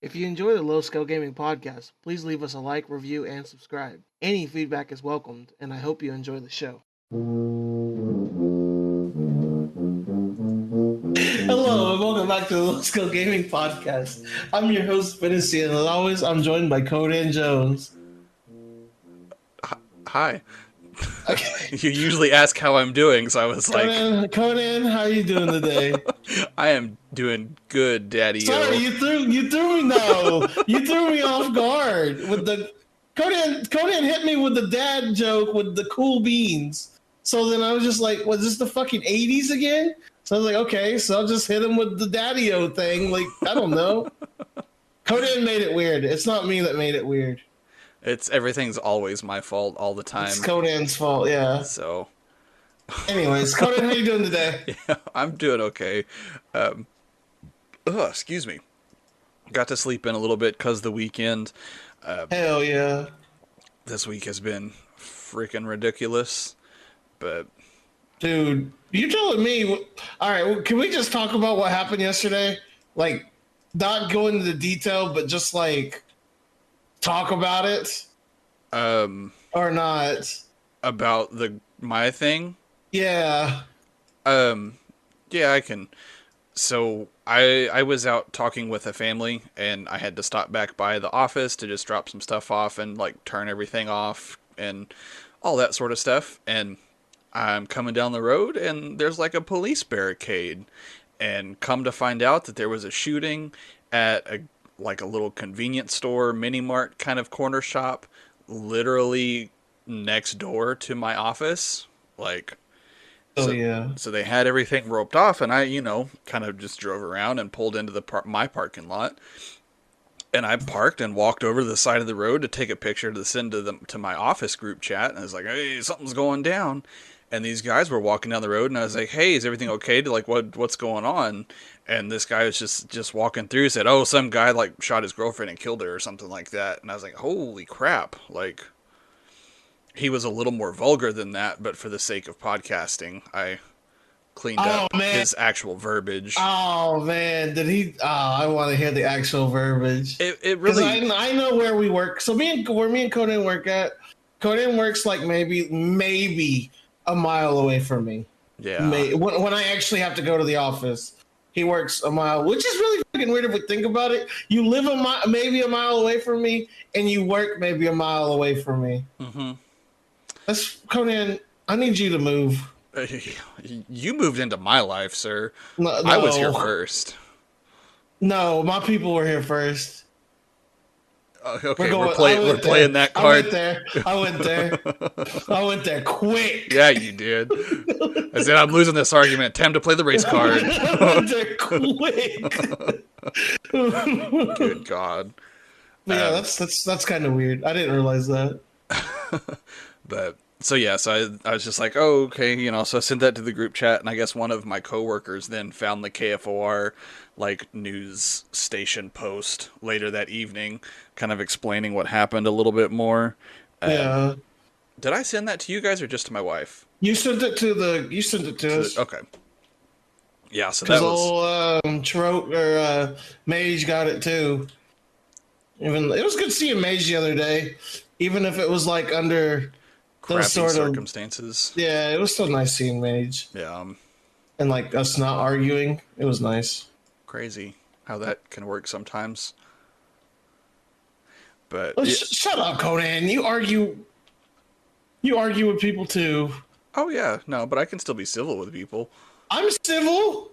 If you enjoy the Low Scale Gaming podcast, please leave us a like, review, and subscribe. Any feedback is welcomed, and I hope you enjoy the show. Hello, and welcome back to the Low Scale Gaming podcast. I'm your host, Fantasy, and as always, I'm joined by Conan Jones. Hi. Okay. You usually ask how I'm doing, so I was Conan, how are you doing today? I am doing good, Sorry, Daddy-o. you threw me though. You threw me off guard with the Conan hit me with the dad joke with the cool beans. So then I was just like, was this the fucking 80s again? So I was like, okay, so I'll just hit him with the daddy-o thing. Like, I don't know. Conan made it weird. It's not me that made it weird. Everything's always my fault all the It's time. Conan's fault, yeah. So, Anyways, Conan, how you doing today? yeah, I'm doing okay. Excuse me. Got to sleep in a little bit because the weekend. Hell yeah. This week has been freaking ridiculous. But Dude, you telling me? All right, well, can we just talk about what happened yesterday? Like, not go into the detail, but just like talk about it or not? about my thing, Yeah. yeah, I can. So I was out talking with a family, and I had to stop back by the office to just drop some stuff off and like turn everything off and all that sort of stuff. And I'm coming down the road, and there's like a police barricade. And come to find out that there was a shooting at a little convenience store, mini mart kind of corner shop, literally next door to my office. Like, Oh so, yeah. so they had everything roped off, and I, kind of just drove around and pulled into my parking lot. And I parked and walked over to the side of the road to take a picture to send to my office group chat. And I was like, "Hey, something's going down." And these guys were walking down the road, and I was like, "Hey, is everything okay? Like, what's going on?" And this guy was just walking through, said, "Oh, some guy like shot his girlfriend and killed her or something like that." And I was like, "Holy crap!" Like, he was a little more vulgar than that, but for the sake of podcasting, I cleaned Oh up man. his actual verbiage. Oh man. Did he? Oh, I want to hear the actual verbiage It because really, I know where we work. So where me and Conan work at. Conan works like maybe a mile away from me. yeah. When I actually have to go to the office, he works a mile, which is really fucking weird if we think about it. You live maybe a mile away from me, and you work maybe a mile away from me. Mm-hmm. That's Conan. I need you to move. You moved into my life, sir. No, I was here no, first. no. My people were here first. Okay, we're playing that I went card. there. I went there. I went there quick. Yeah, you did. I said I'm losing this argument. Time to play the race card. I went there quick. Good God. But yeah, that's kind of weird. I didn't realize that. But so yeah, so I was just like, oh, okay, so I sent that to the group chat, and I guess one of my coworkers then found the KFOR like news station post later that evening, kind of explaining what happened a little bit more. Yeah. Did I send that to you guys or just to my wife? You sent it to us. Okay. Yeah, so Because that was old Mage got it too. Even it was good seeing Mage the other day, even if it was like under crappy those sort of circumstances. yeah. It was still nice seeing Mage Yeah, and like us not arguing. It was nice. crazy how that can work sometimes. But Well, shut up, Conan. You argue. You argue with people too. oh yeah, no, but I can still be civil with people. I'm civil.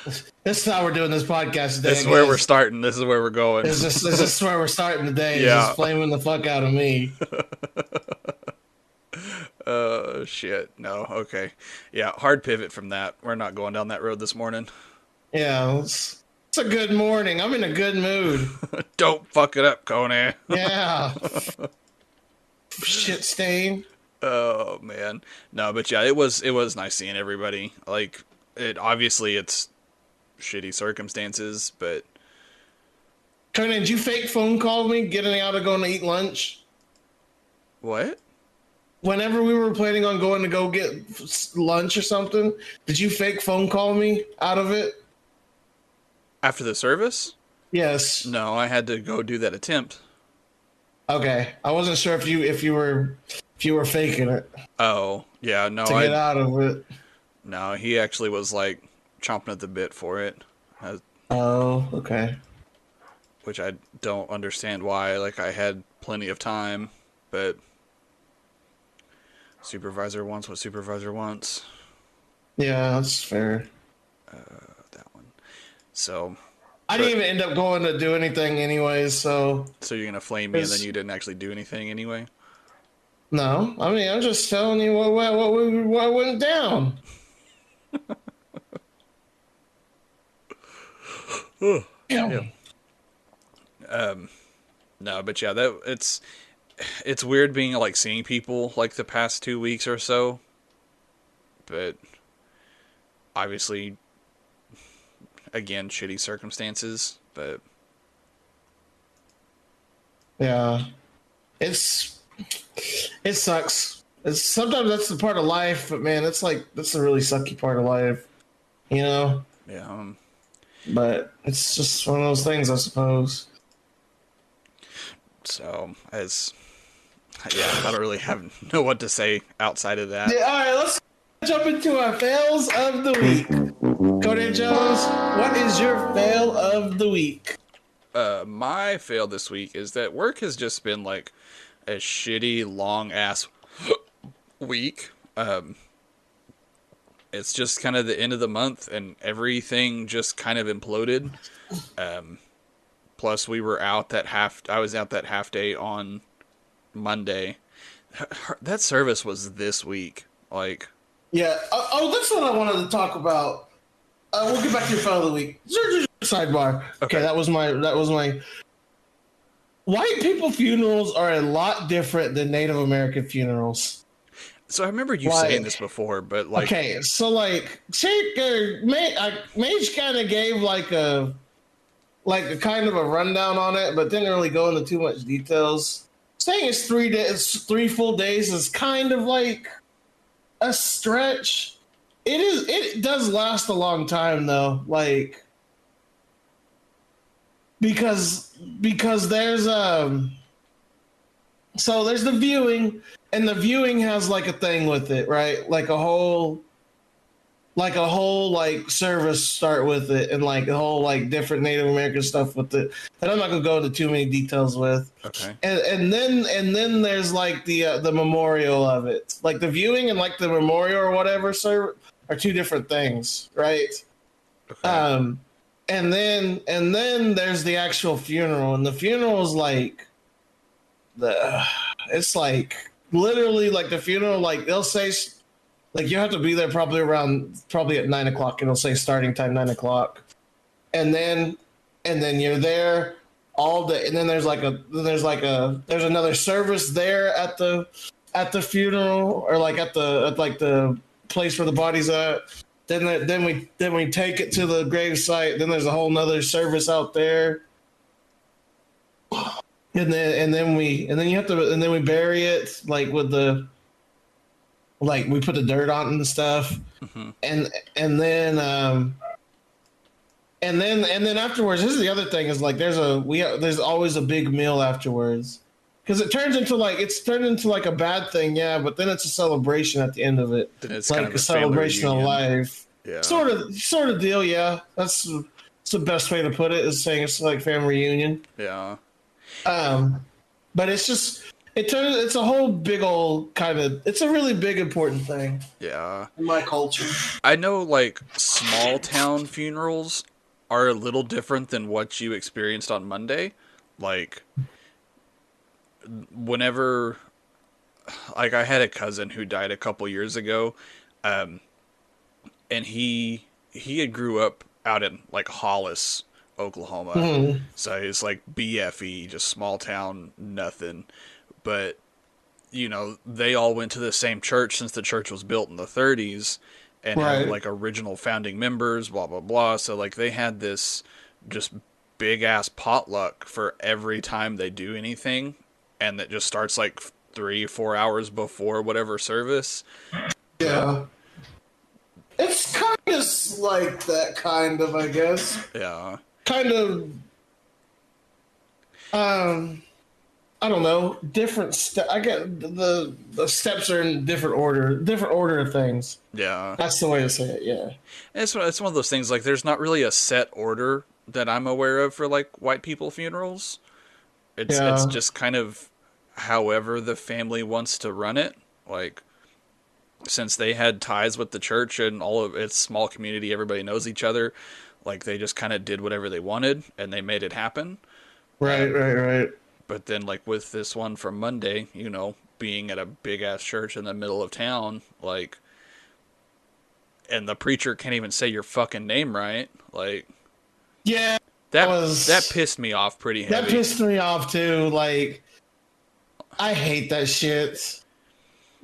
This is how we're doing this podcast today. This is where we're starting. This is where we're going. This is where we're starting today. Yeah. Just flaming the fuck out of me. Shit. No, okay. Yeah, hard pivot from that. We're not going down that road this morning. Yeah, it's a good morning. I'm in a good mood. Don't fuck it up, Conan. Yeah. Shit stain. Oh man. No, but yeah, it was nice seeing everybody. Like it's shitty circumstances, but Conan, did you fake phone call me getting out of going to eat lunch? what? Whenever we were planning on going to go get lunch or something, did you fake phone call me out of it? After the service? Yes. No, I had to go do that attempt. Okay. I wasn't sure if you were faking it Oh, yeah, no, to get out of it. no, he actually was like chomping at the bit for it, uh, Oh, okay. which I don't understand why. Like, I had plenty of time, but supervisor wants what supervisor wants. Yeah, that's fair. That one. So, I but didn't even end up going to do anything anyways, so so you're gonna flame me and then it's you didn't actually do anything anyway? no. I mean, I'm just telling you what went down. Yeah. No, but yeah, that it's weird being like seeing people like the past 2 weeks or so, but obviously, again, shitty circumstances. But Yeah, it's it sucks. It's sometimes that's the part of life, but man, it's like that's the really sucky part of life, you know. yeah, But it's just one of those things, I suppose. so as yeah, I don't really have know what to say outside of that. Yeah, all right, let's jump into our fails of the week. Conan Jones, what is your fail of the week? My fail this week is that work has just been like a shitty long ass week. It's just kind of the end of the month and everything just kind of imploded. Plus we were out I was out that half day on Monday. That service was this week. Like, Yeah. That's what I wanted to talk about. We'll get back to your fail of the week. Sidebar. Okay, okay. that was my. White people funerals are a lot different than Native American funerals. So I remember you saying Like, this before, but like, okay, so like, Mage kind of gave like a kind of a rundown on it, but didn't really go into too much details. Saying it's 3 days, 3 full days is kind of like a stretch. It is. It does last a long time though, like because there's the viewing, and the viewing has like a thing with it, right? Like a whole like service start with it, and like a whole like different Native American stuff with it that I'm not gonna go into too many details with. okay, And then there's like the memorial of it, like the viewing and like the memorial or whatever, sir, are two different things, right? okay, Um, and then there's the actual funeral, and the funeral is like the it's like literally like the funeral, like they'll say like you have to be there probably at 9 o'clock, and it'll say starting time 9 o'clock, and then you're there all day, and then there's another service there at the funeral, or like at the place where the body's at. Then we take it to the grave site. Then there's a whole nother service out there, and then we bury it like with the like we put the dirt on it and stuff, hmm and and then um and then afterwards, this is the other thing, is like there's always a big meal afterwards, because it's turned into like a bad thing, yeah, but then it's a celebration at the end of it, then it's kind like of a a family celebration of reunion. life, Yeah, sort of deal, yeah. That's the best way to put it, is saying it's like family reunion. yeah. Um, but it's a whole big old kind of, it's a really big important thing Yeah. in my culture. I know like small town funerals are a little different than what you experienced on Monday. Like whenever like I had a cousin who died a couple years ago, um, and he had grew up out in like Hollis, Oklahoma. Mhm. So it's like BFE, just small town, nothing. But you know, they all went to the same church since the church was built in the 30s and have Right. like original founding members, blah blah blah. So like they had this just big ass potluck for every time they do anything, and that just starts like 3 4 hours before whatever service. But Yeah. It's kind of like that, kind of, I guess. yeah, kind of um I don't know, different I get the steps are in different order of things. Yeah. That's the way to say it. Yeah. It's one of those things, like, there's not really a set order that I'm aware of for, like, white people funerals. It's Yeah. just kind of however the family wants to run it. Like, since they had ties with the church and all of its small community, everybody knows each other. Like, they just kind of did whatever they wanted and they made it happen. Right. Um, Right. Right. but then, like, with this one from Monday, being at a big ass church in the middle of town, like, and the preacher can't even say your fucking name right, like, Yeah. That that was pissed me off pretty that heavy. pissed me off too. Like I hate that shit.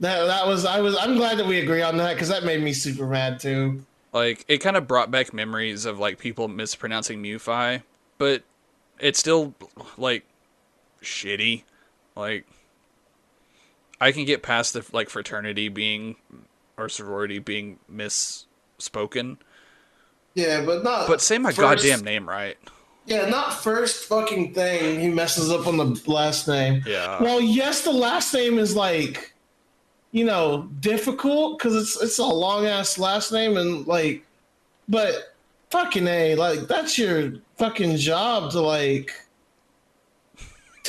I'm glad that we agree on that because that made me super mad too. Like, it kind of brought back memories of, like, people mispronouncing MuFi, but it's still, like, shitty. Like, I can get past the, like, fraternity being, or sorority being misspoken, Yeah, but but not say my goddamn first. name right. Yeah, not first fucking thing. He messes up on the last name. Yeah. Well, yes, the last name is like difficult because it's a long ass last name and like, but fucking a like that's your fucking job to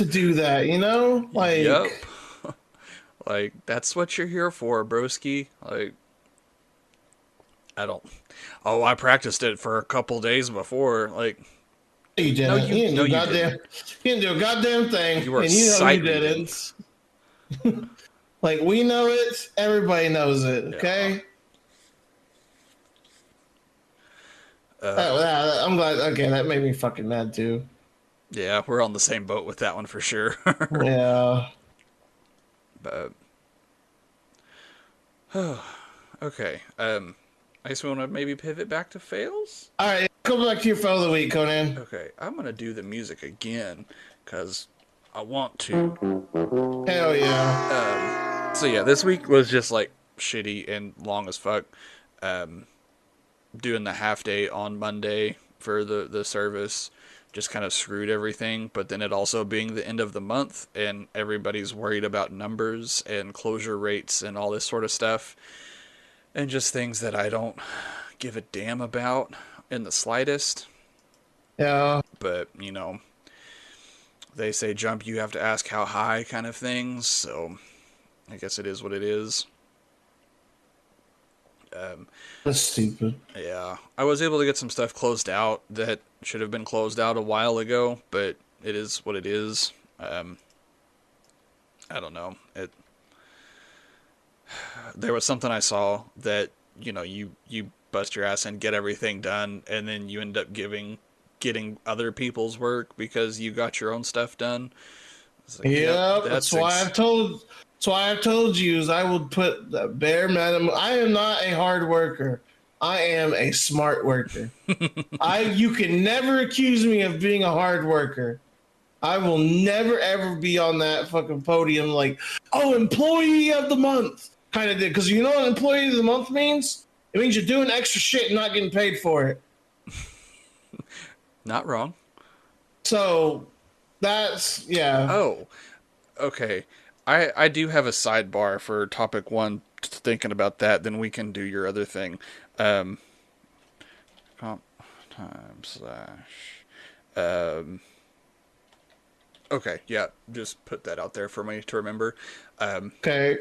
do that. Yep. Like, that's what you're here for, broski. Like, I don't. Oh, I practiced it for a couple days before. Like, You no, didn't. You didn't do you didn't. goddamn. You didn't do a goddamn thing, You were and sight you reading. didn't. Like we know it. Everybody knows it. Yeah. Okay. I'm glad. Okay, that made me fucking mad too. Yeah, we're on the same boat with that one for sure. Yeah. But okay. I guess we want to maybe pivot back to fails. All right. Go back to your fail of the week, Conan. Okay, I'm gonna do the music again because I want to. Hell yeah. So yeah, this week was just like shitty and long as fuck. Um, Doing the half day on Monday for the service just kind of screwed everything. But then it also being the end of the month and everybody's worried about numbers and closure rates and all this sort of stuff, and just things that I don't give a damn about in the slightest. Yeah. But they say jump, you have to ask how high kind of things. So I guess it is what it is. That's stupid. Yeah, I was able to get some stuff closed out that should have been closed out a while ago, but it is what it is. I don't know. There was something I saw that you bust your ass and get everything done, and then you end up getting other people's work because you got your own stuff done. It's like, yep, Yep. That's why I've told you is I would put the bare minimum. I am not a hard worker. I am a smart worker. You can never accuse me of being a hard worker. I will never ever be on that fucking podium like, oh, employee of the month kind of did. Because you know what employee of the month means? It means you're doing extra shit and not getting paid for it. Not wrong. So that's yeah. Oh, okay. I do have a sidebar for topic one. Thinking about that, then we can do your other thing. Comp time slash. Okay, yeah, just put that out there for me to remember. Okay.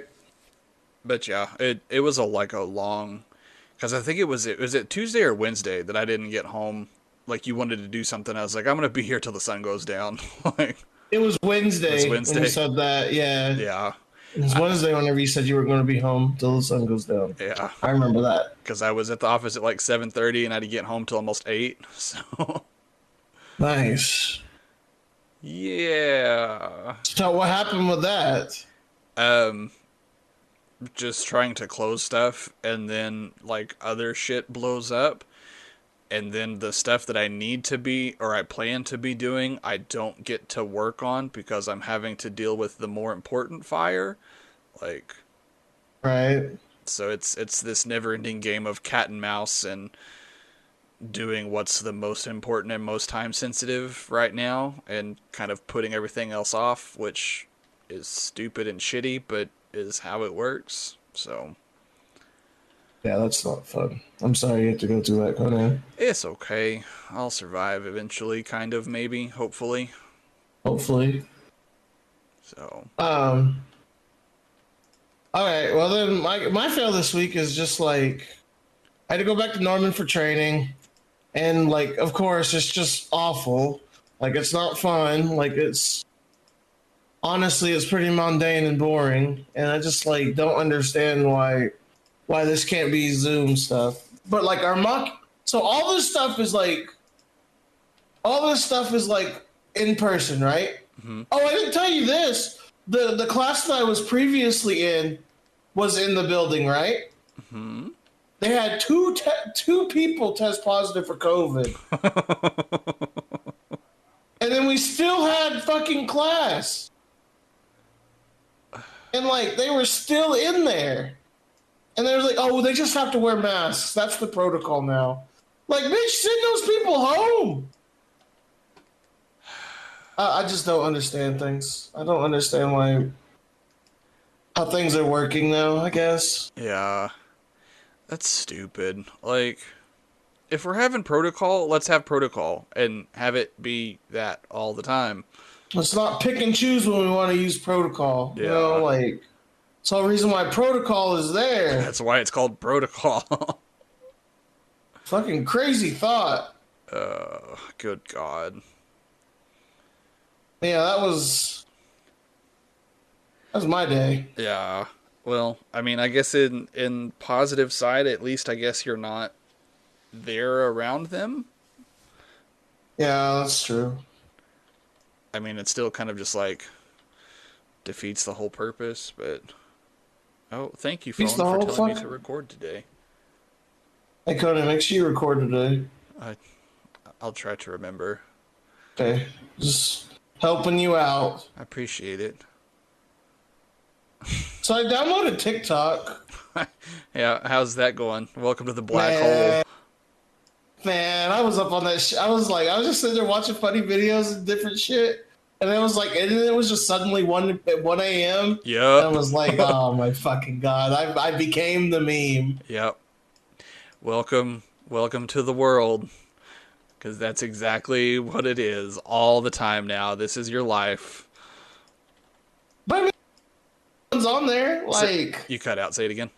But yeah, it was a long, because I think it Tuesday or Wednesday that I didn't get home. Like, you wanted to do something, I was like, I'm gonna be here till the sun goes down. Like, It was it was Wednesday when you Wednesday. said that. Yeah. Yeah, It was Wednesday whenever you said you were going to be home till the sun goes down. yeah. I remember that. Because I was at the office at like 7:30 and I had to get home till almost 8. So Nice. yeah. So what happened with that? Um, just trying to close stuff, and then like other shit blows up, and then the stuff that I need to be, or I plan to be doing, I don't get to work on because I'm having to deal with the more important fire. Like, Right. so it's this never-ending game of cat and mouse, and doing what's the most important and most time sensitive right now and kind of putting everything else off, which is stupid and shitty, but is how it works. So Yeah, that's not fun. I'm sorry you have to go through that, Conan. it's okay. I'll survive eventually, kind of, maybe, hopefully. Hopefully. So All right. Well, then my fail this week is just like I had to go back to Norman for training, and like, of course, it's just awful. Like, it's not fun. Like, it's honestly, it's pretty mundane and boring, and I just like don't understand why this can't be Zoom stuff. But like our mock, so all this stuff is like in person, right? mm-hmm. Oh, I didn't tell you this. The class that I was previously in was in the building, right? Mm-hmm. They had two people test positive for COVID, and then we still had fucking class, and like they were still in there, and they were like, "Oh, they just have to wear masks. That's the protocol now." Like, bitch, send those people home. I just don't understand things. I don't understand how things are working now, I guess. Yeah, that's stupid. Like, if we're having protocol, let's have protocol and have it be that all the time. Let's not pick and choose when we want to use protocol. You know, Yeah. like, it's the whole reason why protocol is there. That's why it's called protocol. Fucking crazy thought. Good God. Yeah, that was my day. Yeah. Well, I mean, I guess in positive side, at least I guess you're not there around them. Yeah, that's true. I mean, it still kind of just like defeats the whole purpose, but oh, thank you, phone, Beats the for whole telling me fuck. to record today. Hey, Conan, make sure you record today. I'll try to remember. Okay, just helping you out. I appreciate it. So I downloaded TikTok. Yeah, how's that going? Welcome to the black Man, hole. man, I was up on that. I was like, I was just sitting there watching funny videos and different shit, and it was like, and then it was just suddenly 1 a.m. And I Yep. was like, oh my fucking god, I became the meme. Yep. Welcome to the world. Because that's exactly what it is all the time now. This is your life. But I mean, ones on there, like You cut out. Say it again.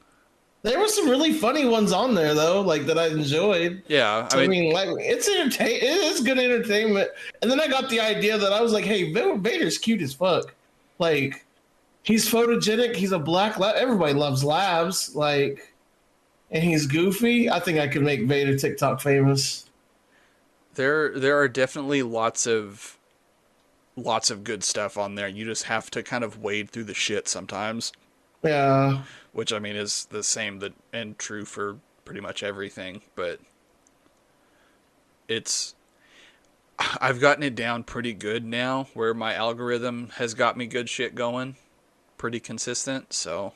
there were some really funny ones on there though, like that I enjoyed. Yeah, So, I mean, like it's it is good entertainment. And then I got the idea that I was like, hey, Vader's cute as fuck. Like he's photogenic. He's a black lab. Everybody loves labs. Like, and he's goofy. I think I could make Vader TikTok famous. there are definitely lots of good stuff on there. You just have to kind of wade through the shit sometimes. Yeah. Which I mean is the same that and true for pretty much everything, but I've gotten it down pretty good now where my algorithm has got me good shit going. Pretty consistent, so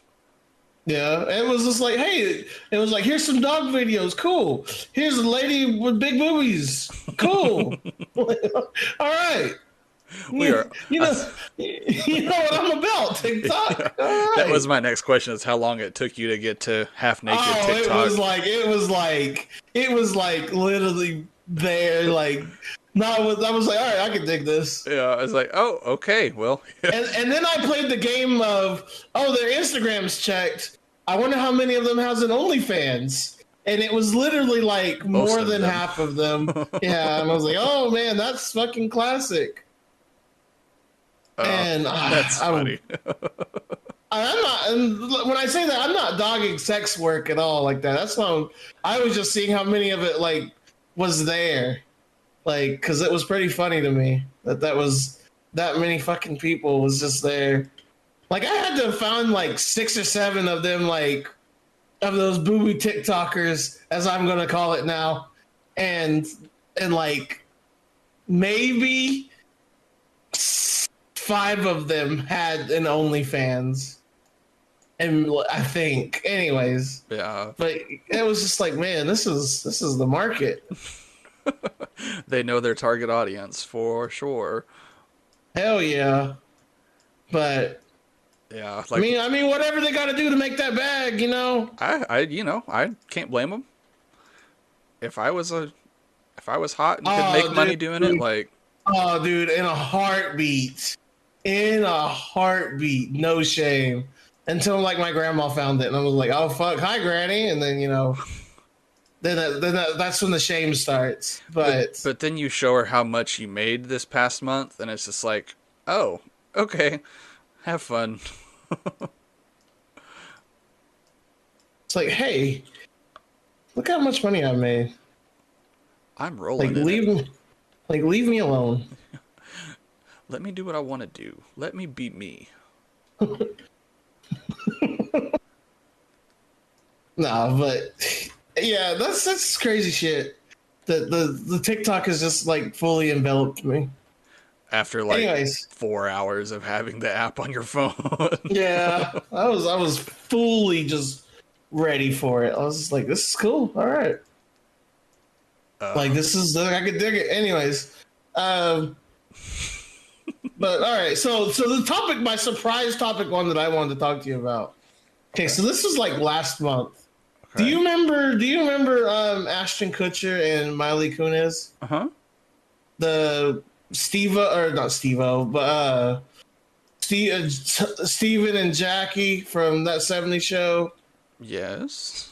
Yeah, it was just like, hey, it was like, here's some dog videos, cool. Here's a lady with big boobies, cool. All right, we are. you know, you know what I'm about, TikTok. All right. That was my next question: is how long it took you to get to half naked TikTok? It was like literally there, like. No, I was like, all right, I can dig this. Yeah, I was like, oh, okay, well. and then I played the game of, oh, their Instagram's checked. I wonder how many of them has an OnlyFans. And it was literally like more than half of them. Yeah, and I was like, oh man, that's fucking classic. And that's funny. I'm not, and when I say that, I'm not dogging sex work at all like that. That's not, I was just seeing how many of it like was there. Like, because it was pretty funny to me that was that many fucking people was just there. Like, I had to have found like 6 or 7 of them, like, of those booby TikTokers, as I'm gonna call it now, and like maybe 5 of them had an OnlyFans, and I think, anyways. Yeah. But it was just like, man, this is the market. They know their target audience for sure. Hell yeah. But Yeah, I like mean, whatever they got to do to make that bag, you know. I can't blame them. If I was hot and could make Oh, money doing it, dude. like, Oh, dude, in a heartbeat, no shame. Until like my grandma found it, and I was like, "Oh fuck, hi, Granny," and then that's when the shame starts. But but then you show her how much you made this past month, and it's just like, oh, okay, have fun. it's like, hey, look how much money I made. I'm Like rolling in it. leave me, leave me alone. Let me do what I want to do. Let me be me. No, but yeah, that's crazy shit. The TikTok has just like fully enveloped me. After like Anyways, 4 hours of having the app on your phone. yeah, I was fully just ready for it. I was just like, this is cool. All right, like this is I could dig it. Anyways, um, but all right. So the topic, my surprise topic, one that I wanted to talk to you about. Okay, so this was like last month. Do Okay. you remember? Ashton Kutcher and Miley Kunis? Uh-huh. The Steve or not Steve-O, but Steven and Jackie from that '70s show. Yes.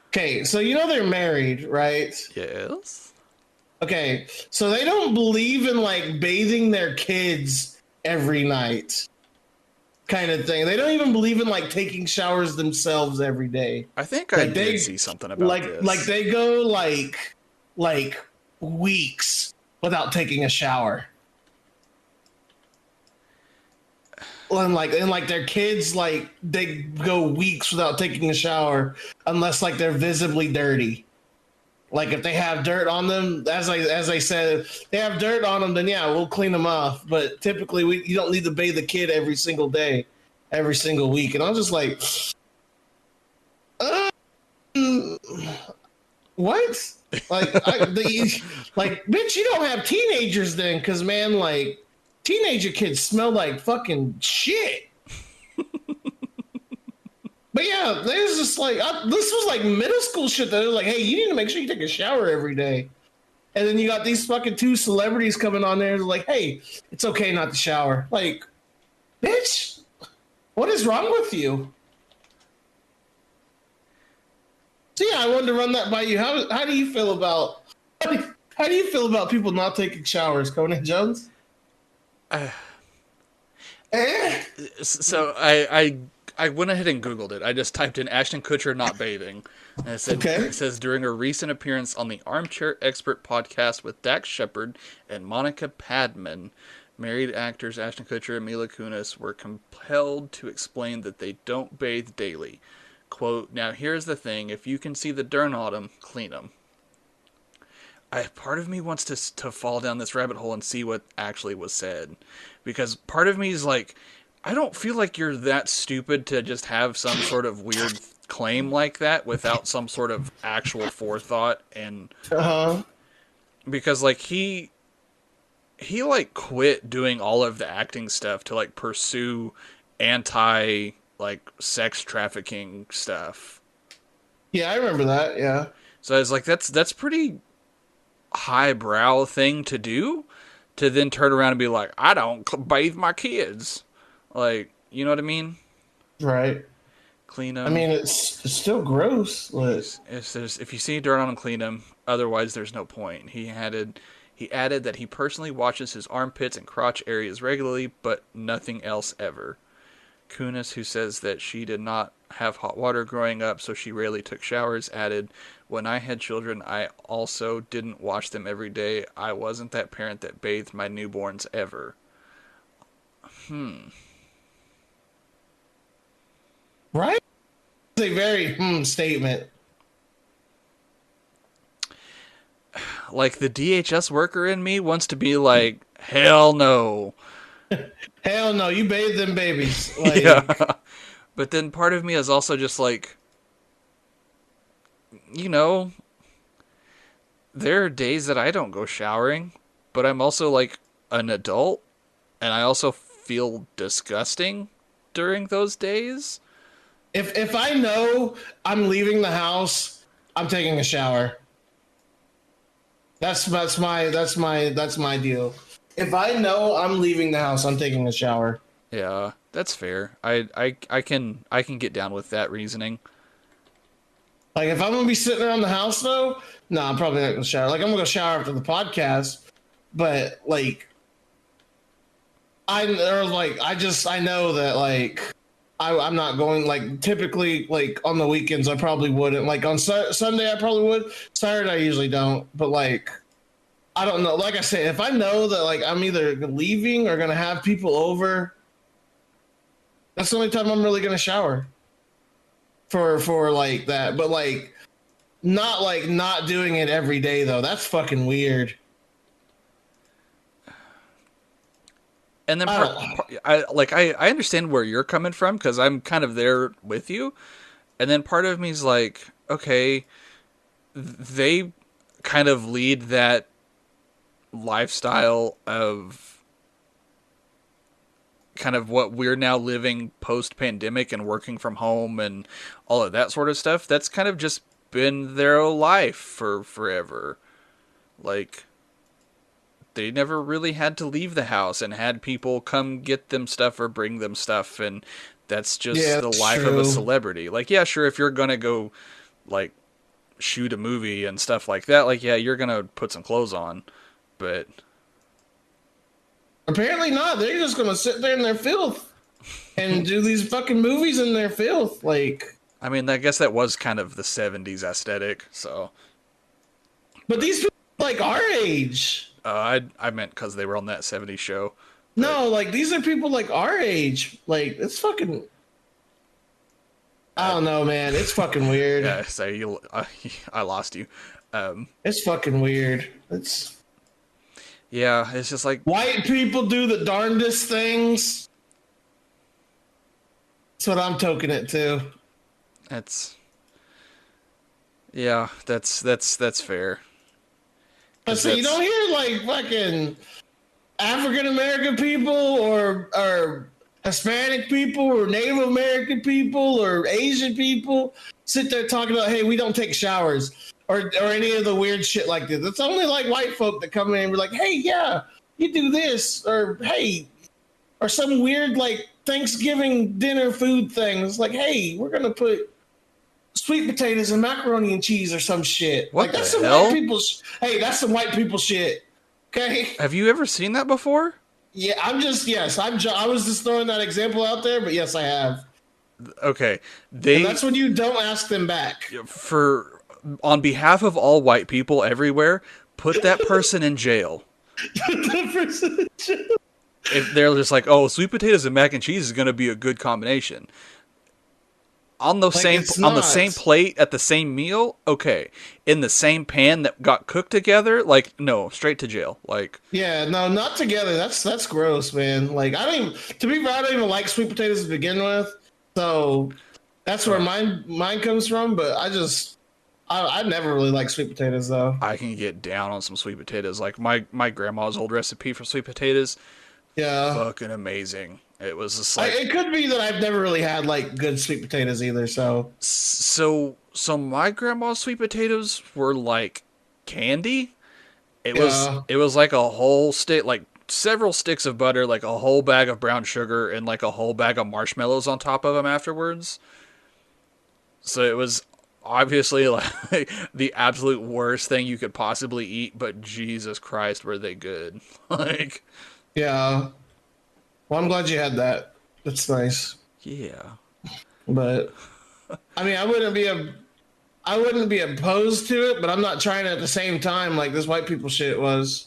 Okay, so you know they're married, right? Yes. Okay, so they don't believe in like bathing their kids every night, kind of thing. They don't even believe in like taking showers themselves every day. I think I Like did they see something about like this. they go like weeks without taking a shower. And their kids, like they go weeks without taking a shower unless like they're visibly dirty. Like if they have dirt on them, as I said, if they have dirt on them, then yeah, we'll clean them off. But typically, you don't need to bathe the kid every single day, every single week. And I was just like, um, what? Like, bitch, you don't have teenagers then, because man, like, teenager kids smell like fucking shit. But yeah, there's just like this was like middle school shit. That was like, hey, you need to make sure you take a shower every day. And then you got these fucking two celebrities coming on there, like, hey, it's okay not to shower. Like, bitch, what is wrong with you? So yeah, I wanted to run that by you. How do you feel about how do you feel about people not taking showers, Conan Jones? Eh? So I went ahead and Googled it. I just typed in Ashton Kutcher not bathing. And Okay. it says during a recent appearance on the Armchair Expert podcast with Dax Shepard and Monica Padman, married actors Ashton Kutcher and Mila Kunis were compelled to explain that they don't bathe daily. Quote, now here's the thing, if you can see the dirt on them, clean them. Part of me wants to fall down this rabbit hole and see what actually was said. Because part of me is like, I don't feel like you're that stupid to just have some sort of weird claim like that without some sort of actual forethought. And because like he like quit doing all of the acting stuff to like pursue anti like sex trafficking stuff. Yeah, I remember that. Yeah. So it's like that's pretty highbrow thing to do, to then turn around and be like, I don't bathe my kids. Like, you know what I mean? Right. Clean I them. mean, it's still gross. But If you see dirt on them, clean them. Otherwise, there's no point. He added that he personally washes his armpits and crotch areas regularly, but nothing else ever. Kunis, who says that she did not have hot water growing up, so she rarely took showers, added, when I had children, I also didn't wash them every day. I wasn't that parent that bathed my newborns ever. right. It's a very statement. Like, the DHS worker in me wants to be like, hell no. Hell no, you bathe them babies. Yeah. Like But then part of me is also just like, you know, there are days that I don't go showering, but I'm also like an adult and I also feel disgusting during those days. If I know I'm leaving the house, I'm taking a shower. That's my deal. If I know I'm leaving the house, I'm taking a shower. Yeah, that's fair. I can get down with that reasoning. Like if I'm gonna be sitting around the house though, no, I'm probably not gonna shower. Like I'm gonna go shower after the podcast, but like I know that like I'm not going like typically like on the weekends I probably wouldn't like on Sunday I probably would. Saturday I usually don't, but like I don't know. Like I said, if I know that like I'm either leaving or gonna have people over, that's the only time I'm really gonna shower for like that. But like not doing it every day though. That's fucking weird. And then I don't. I understand where you're coming from because I'm kind of there with you. And then part of me is like, okay, they kind of lead that lifestyle of kind of what we're now living post pandemic and working from home and all of that sort of stuff. That's kind of just been their life for forever. Like, they never really had to leave the house and had people come get them stuff or bring them stuff, and that's just Yeah, the that's life of a true. celebrity. Like, yeah, sure, if you're gonna go like shoot a movie and stuff like that, like, yeah, you're gonna put some clothes on, but Apparently not. They're just gonna sit there in their filth and do these fucking movies in their filth. Like, I mean, I guess that was kind of the '70s aesthetic. So but these people are like our age. I meant because they were on that '70s show, but No, like these are people like our age. Like it's fucking. I I, don't know, man. It's fucking weird. yeah, so I lost you. It's fucking weird. It's Yeah, it's just like white people do the darndest things. That's what I'm toking it to. that's yeah, that's fair. I Because see. You don't that's hear like fucking African American people or Hispanic people or Native American people or Asian people sit there talking about, hey, we don't take showers or any of the weird shit like this. It's only like white folk that come in and be like, hey, yeah, you do this or hey, or some weird like Thanksgiving dinner food thing. It's like, hey, we're gonna put sweet potatoes and macaroni and cheese or some shit. Like what that's the some white hell? people. Hey, that's some white people shit. Okay. Have you ever seen that before? Yeah, I was just throwing that example out there, but yes, I have. Okay, And they that's when you don't ask them back. for on behalf of all white people everywhere, put that person in jail. If they're just like, oh, sweet potatoes and mac and cheese is going to be a good combination on the Like same it's on the same not. plate at the same meal, okay. In the same pan that got cooked together, like no, straight to jail. Like Yeah, no, not together. That's gross, man. Like I don't even to be fair, I don't even like sweet potatoes to begin with. So that's where uh, mine comes from, but I never really like sweet potatoes though. I can get down on some sweet potatoes. Like my grandma's old recipe for sweet potatoes, Yeah. fucking amazing. It was just like It could be that I've never really had like good sweet potatoes either, so so my grandma's sweet potatoes were like candy. yeah. It was like a whole stick, like several sticks of butter, like a whole bag of brown sugar, and like a whole bag of marshmallows on top of them afterwards. So it was obviously like the absolute worst thing you could possibly eat, but Jesus Christ, were they good? Like, Yeah. Well, I'm glad you had that. That's nice. yeah, But I mean, I wouldn't be opposed to it, but I'm not trying it at the same time like this white people shit was.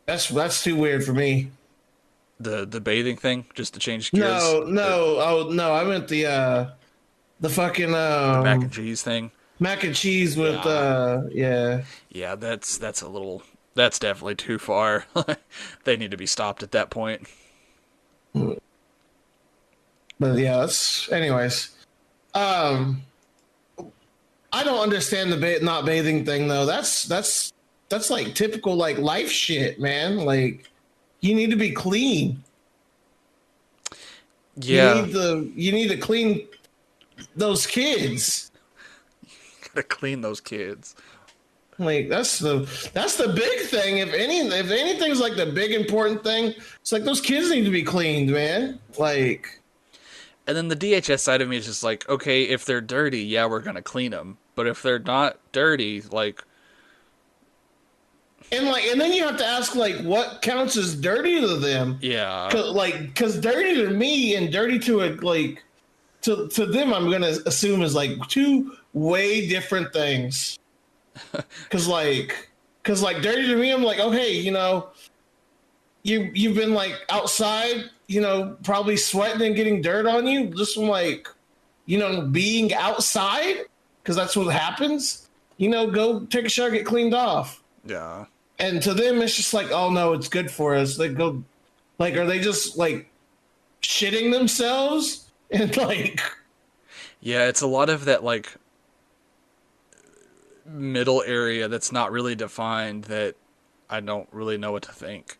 That's too weird for me. the bathing thing just to change gears, No, no, oh no, I meant the fucking the mac and cheese thing. mac and cheese with Yeah, yeah. yeah, that's a little that's definitely too far. They need to be stopped at that point. But But yeah, anyways. Um, I don't understand the not bathing thing though. That's like typical like life shit, man. Like you need to be clean. Yeah, You need to clean those kids. gotta clean those kids. Like that's the big thing. If anything's like the big important thing, it's like those kids need to be cleaned, man. Like And then the DHS side of me is just like, okay, if they're dirty, yeah, we're gonna clean them. But if they're not dirty, like, and then you have to ask like what counts as dirty to them. yeah, Cause dirty to me and dirty to a like to them, I'm gonna assume is like two way different things. Cause like dirty to me, I'm like, okay, you've been like outside, probably sweating and getting dirt on you just from like, being outside, because that's what happens. Go take a shower, get cleaned off. yeah. And to them, it's just like, oh no, it's good for us. They go, like, are they just like shitting themselves and like? Yeah, it's a lot of that, like, middle area that's not really defined that I don't really know what to think.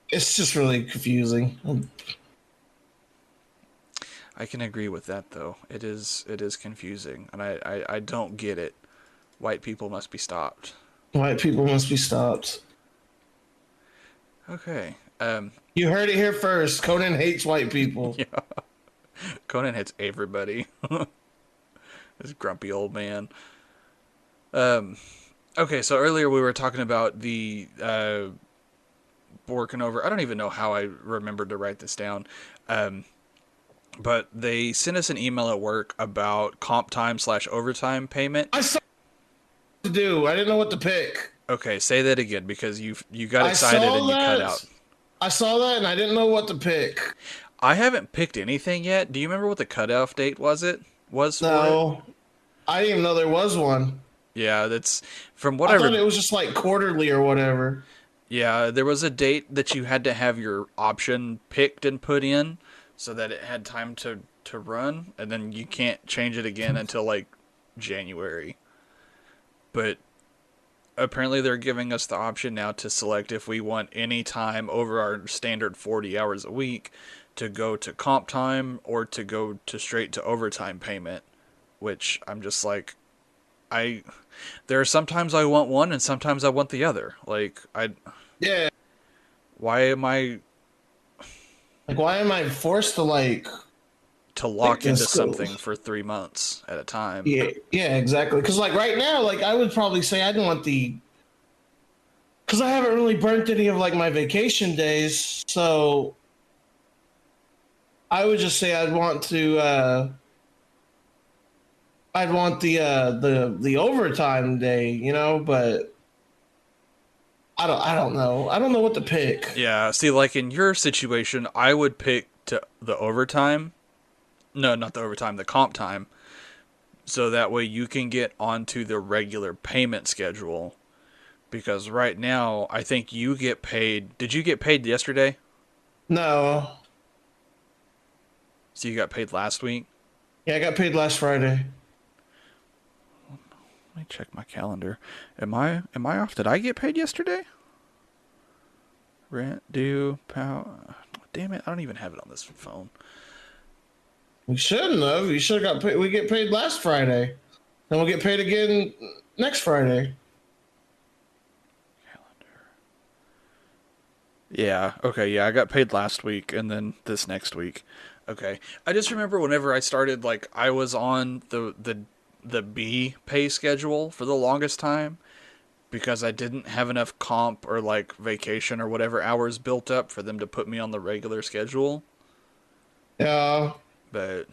It's just really confusing. I can agree with that, though. It is confusing, and I don't get it. White people must be stopped. White people must be stopped. Okay. You heard it here first. Conan hates white people. Yeah. Conan hits everybody. This grumpy old man. Okay, so earlier we were talking about the working over. I don't even know how I remembered to write this down. But they sent us an email at work about comp time / overtime payment. I saw what to do. I didn't know what to pick. Okay, say that again because you got excited and you cut out. I saw that and I didn't know what to pick. I haven't picked anything yet. Do you remember what the cutoff date was? No, I didn't even know there was one. Yeah, that's from what I thought it was just like quarterly or whatever. Yeah, there was a date that you had to have your option picked and put in so that it had time to run, and then you can't change it again until like January. But apparently they're giving us the option now to select if we want any time over our standard 40 hours a week to go to comp time or to go to straight to overtime payment, which I'm just like, there are sometimes I want one and sometimes I want the other. Like, Yeah. why am I forced to like to lock into something for 3 months at a time? Yeah, exactly. Because like right now, like I would probably say I don't want because I haven't really burnt any of like my vacation days, so I would just say I'd want the overtime day, but I don't know. I don't know what to pick. Yeah, see, like in your situation, I would pick the overtime. No, not the overtime, the comp time. So that way you can get onto the regular payment schedule. Because right now, I think you get paid. Did you get paid yesterday? No. So you got paid last week? Yeah, I got paid last Friday. Let me check my calendar. Am I off? Did I get paid yesterday? Rent due, power. Damn it! I don't even have it on this phone. We shouldn't have. You should have got paid. We get paid last Friday. Then we'll get paid again next Friday. Calendar. Yeah. Okay. Yeah, I got paid last week, and then this next week. Okay. I just remember whenever I started, like I was on the B pay schedule for the longest time because I didn't have enough comp or like vacation or whatever hours built up for them to put me on the regular schedule. Yeah. But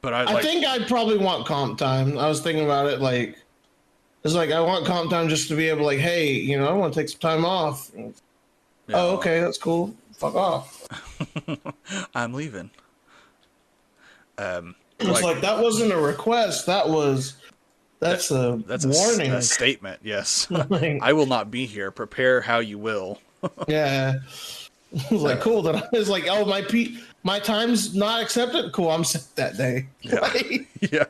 I think I'd probably want comp time. I was thinking about it, like, it's like I want comp time just to be able, like, hey, I want to take some time off. Yeah. Oh, okay, that's cool. Fuck off. I'm leaving. It's like that wasn't a request. That's a warning. A statement. Yes, I will not be here. Prepare how you will. Yeah. I was like, cool. Then I was like, oh, my time's not accepted. Cool, I'm sick that day. Yeah. Like, Yeah.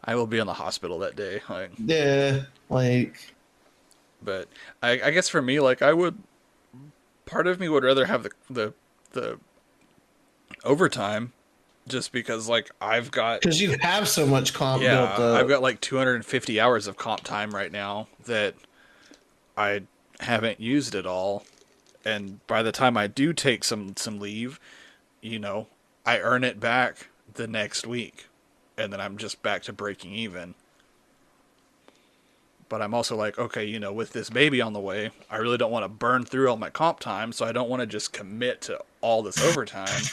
I will be in the hospital that day. Like, yeah, like, but I guess for me, like, I would, part of me would rather have the overtime just because, like, I've got, because you have so much comp built yeah, I've up. got like 250 hours of comp time right now that I haven't used it all. And by the time I do take some leave, you know, I earn it back the next week. And then I'm just back to breaking even. But I'm also like, okay, you know, with this baby on the way, I really don't want to burn through all my comp time, so I don't want to just commit to all this overtime.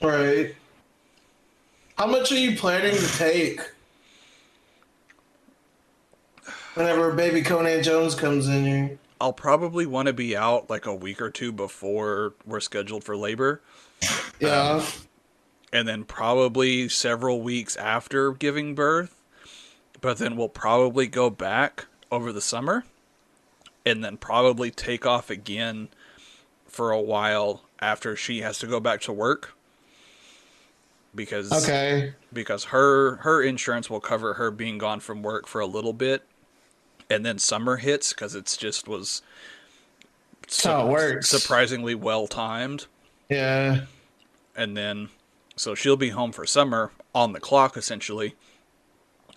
Right. How much are you planning to take whenever baby Conan Jones comes in here? I'll probably want to be out like a week or two before we're scheduled for labor. Yeah. And then probably several weeks after giving birth. But then we'll probably go back over the summer and then probably take off again for a while after she has to go back to work because Okay. her insurance will cover her being gone from work for a little bit, and then summer hits because it's just was That's how it works. surprisingly well timed. Yeah. And then so she'll be home for summer on the clock essentially.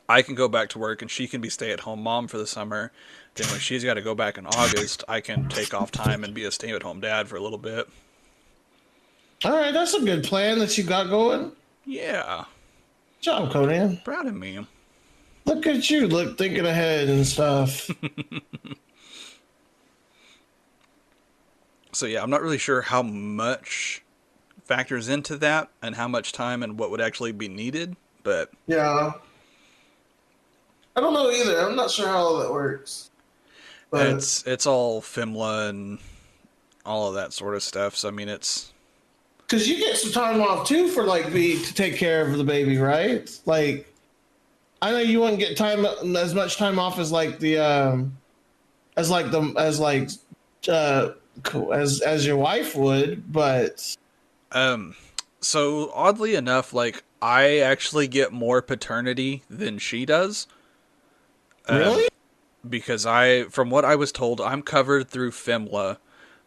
I can go back to work and she can be stay-at-home mom for the summer. Then when she's got to go back in August, I can take off time and be a stay-at-home dad for a little bit. All right, that's a good plan that you got going. Yeah. Good job, Conan. Proud of me. Look at you, look thinking ahead and stuff. So yeah, I'm not really sure how much factors into that and how much time and what would actually be needed, but Yeah. I don't know either. I'm not sure how all that works. But it's all FIMLA and all of that sort of stuff. So I mean, it's because you get some time off too for like to take care of the baby, right? Like I know you wouldn't get time as much time off as like the as your wife would, but so oddly enough, like I actually get more paternity than she does. really? Because from what I was told, I'm covered through FIMLA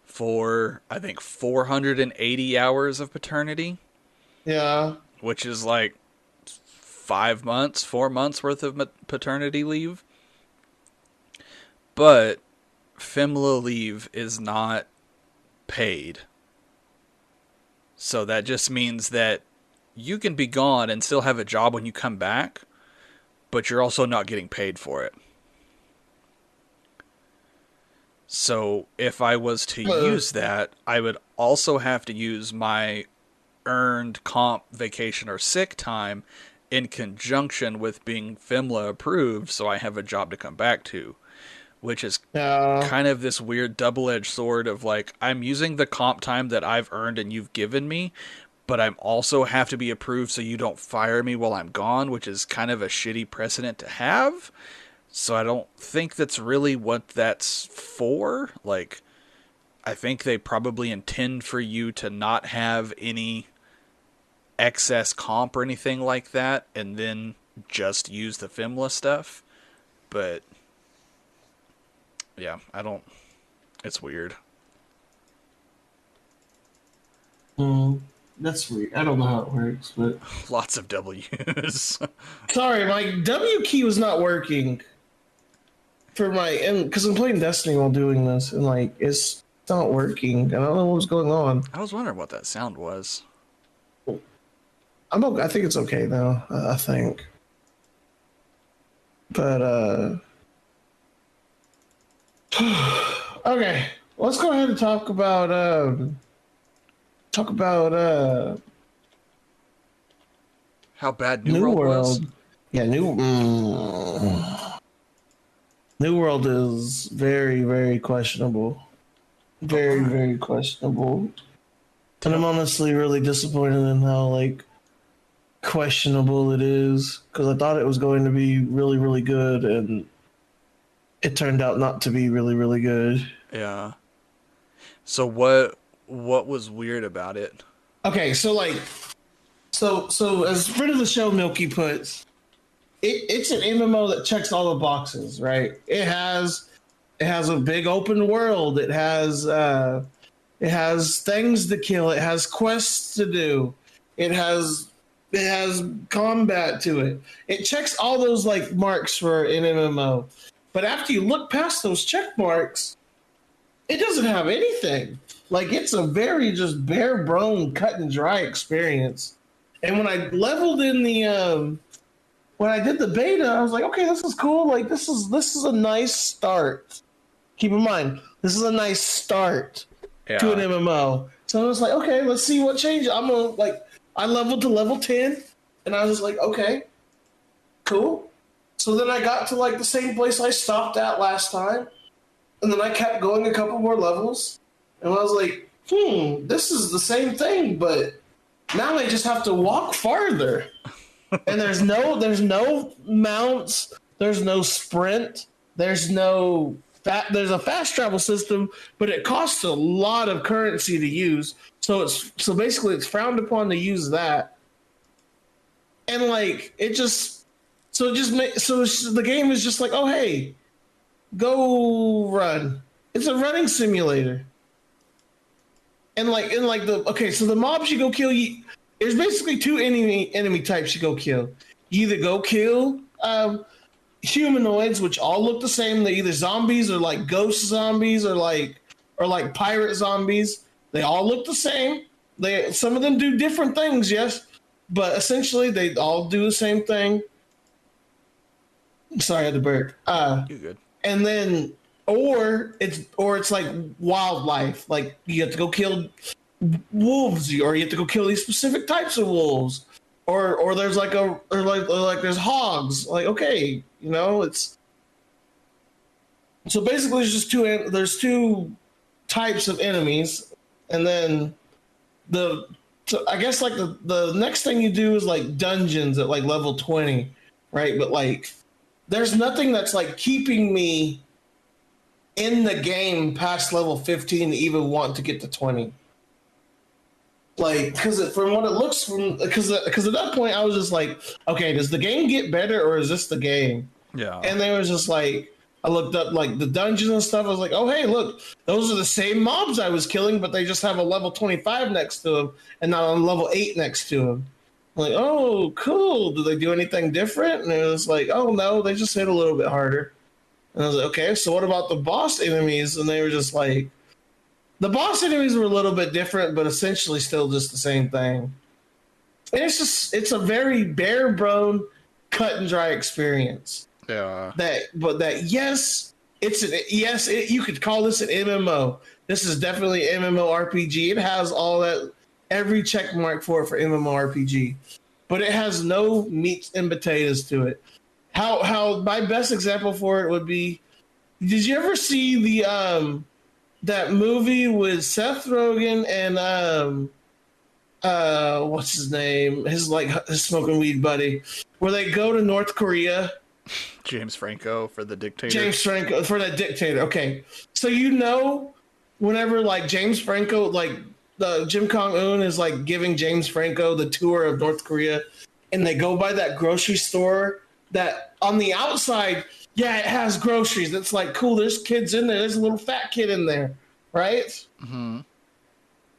for I think 480 hours of paternity, Yeah. which is like 4 months worth of paternity leave. But FIMLA leave is not paid. So that just means that you can be gone and still have a job when you come back, but you're also not getting paid for it. So if I was to use that, I would also have to use my earned comp, vacation, or sick time in conjunction with being FIMLA approved so I have a job to come back to, which is Yeah. kind of this weird double-edged sword of like, I'm using the comp time that I've earned and you've given me, but I'm also have to be approved so you don't fire me while I'm gone, which is kind of a shitty precedent to have. So I don't think that's really what that's for. Like, I think they probably intend for you to not have any excess comp or anything like that, and then just use the FIMLA stuff. But, yeah, I don't... It's weird. That's weird. I don't know how it works, but Lots of W's. sorry, my W key was not working for because I'm playing Destiny while doing this, and like it's not working. I don't know what's going on. I was wondering what that sound was. I'm okay. I think it's okay now. I think, but okay. Let's go ahead and talk about How bad New New World World. was? Yeah, New World is very, very questionable. Very, Alright. very questionable. And I'm honestly really disappointed in how like questionable it is because I thought it was going to be really, really good, and it turned out not to be really, really good. Yeah. So what What was weird about it? Okay, so like, so as friend of the show, Milky puts, it's an MMO that checks all the boxes, right? It has a big open world. It has things to kill. It has quests to do. It has it has combat to it. It checks all those like marks for an MMO. But after you look past those check marks, it doesn't have anything. Like it's a very just bare bone, cut and dry experience. And when I leveled in the when I did the beta, I was like, okay, this is cool. Like this is a nice start. Keep in mind, this is a nice start to an Yeah. MMO. So I was like, okay, let's see what changes. I'm gonna like I leveled to level 10 and I was like, okay, cool. So then I got to like the same place I stopped at last time. And then I kept going a couple more levels. And I was like, this is the same thing, but now I just have to walk farther. And there's no mounts, there's no sprint, there's a fast travel system, but it costs a lot of currency to use. So basically it's frowned upon to use that. And like it just so it just so the game is just like, oh hey, go run. It's a running simulator. And like the okay, so the mobs you go kill, there's basically two enemy types you go kill. You either go kill humanoids, which all look the same. They're either zombies or like ghost zombies or like pirate zombies. They all look the same. Some of them do different things, yes, but essentially they all do the same thing. Sorry, I had to burp. You good? And then or it's like wildlife. Like you have to go kill wolves, or you have to go kill these specific types of wolves, or there's like or like there's hogs. Like okay, it's so basically there's two types of enemies, and then so I guess like the next thing you do is like dungeons at like level 20, right? But like there's nothing that's like keeping me in the game past level 15 to even want to get to 20. Like, because from what it looks from, because at that point I was just like, okay, does the game get better or is this the game? Yeah. And they was just like, I looked up like the dungeons and stuff. I was like, oh hey, look, those are the same mobs I was killing, but they just have a level 25 next to them and not on level 8 next to them. I'm like, oh, cool. Do they do anything different? And it was like, oh no, they just hit a little bit harder. And I was like, okay, so what about the boss enemies? And they were just like, the boss enemies were a little bit different, but essentially still just the same thing. And it's a very bare bone, cut and dry experience. Yeah. Yes, you could call this an MMO. This is definitely an MMORPG. It has all that, every check mark for MMORPG, but it has no meat and potatoes to it. How my best example for it would be, did you ever see the that movie with Seth Rogen and what's his name? His smoking weed buddy, where they go to North Korea. James Franco for the dictator. James Franco for that dictator. Okay, so whenever like James Franco, like the Jim Jong Un is like giving James Franco the tour of North Korea, and they go by that grocery store that on the outside, yeah, it has groceries. It's like cool. There's kids in there. There's a little fat kid in there, right? Mm-hmm.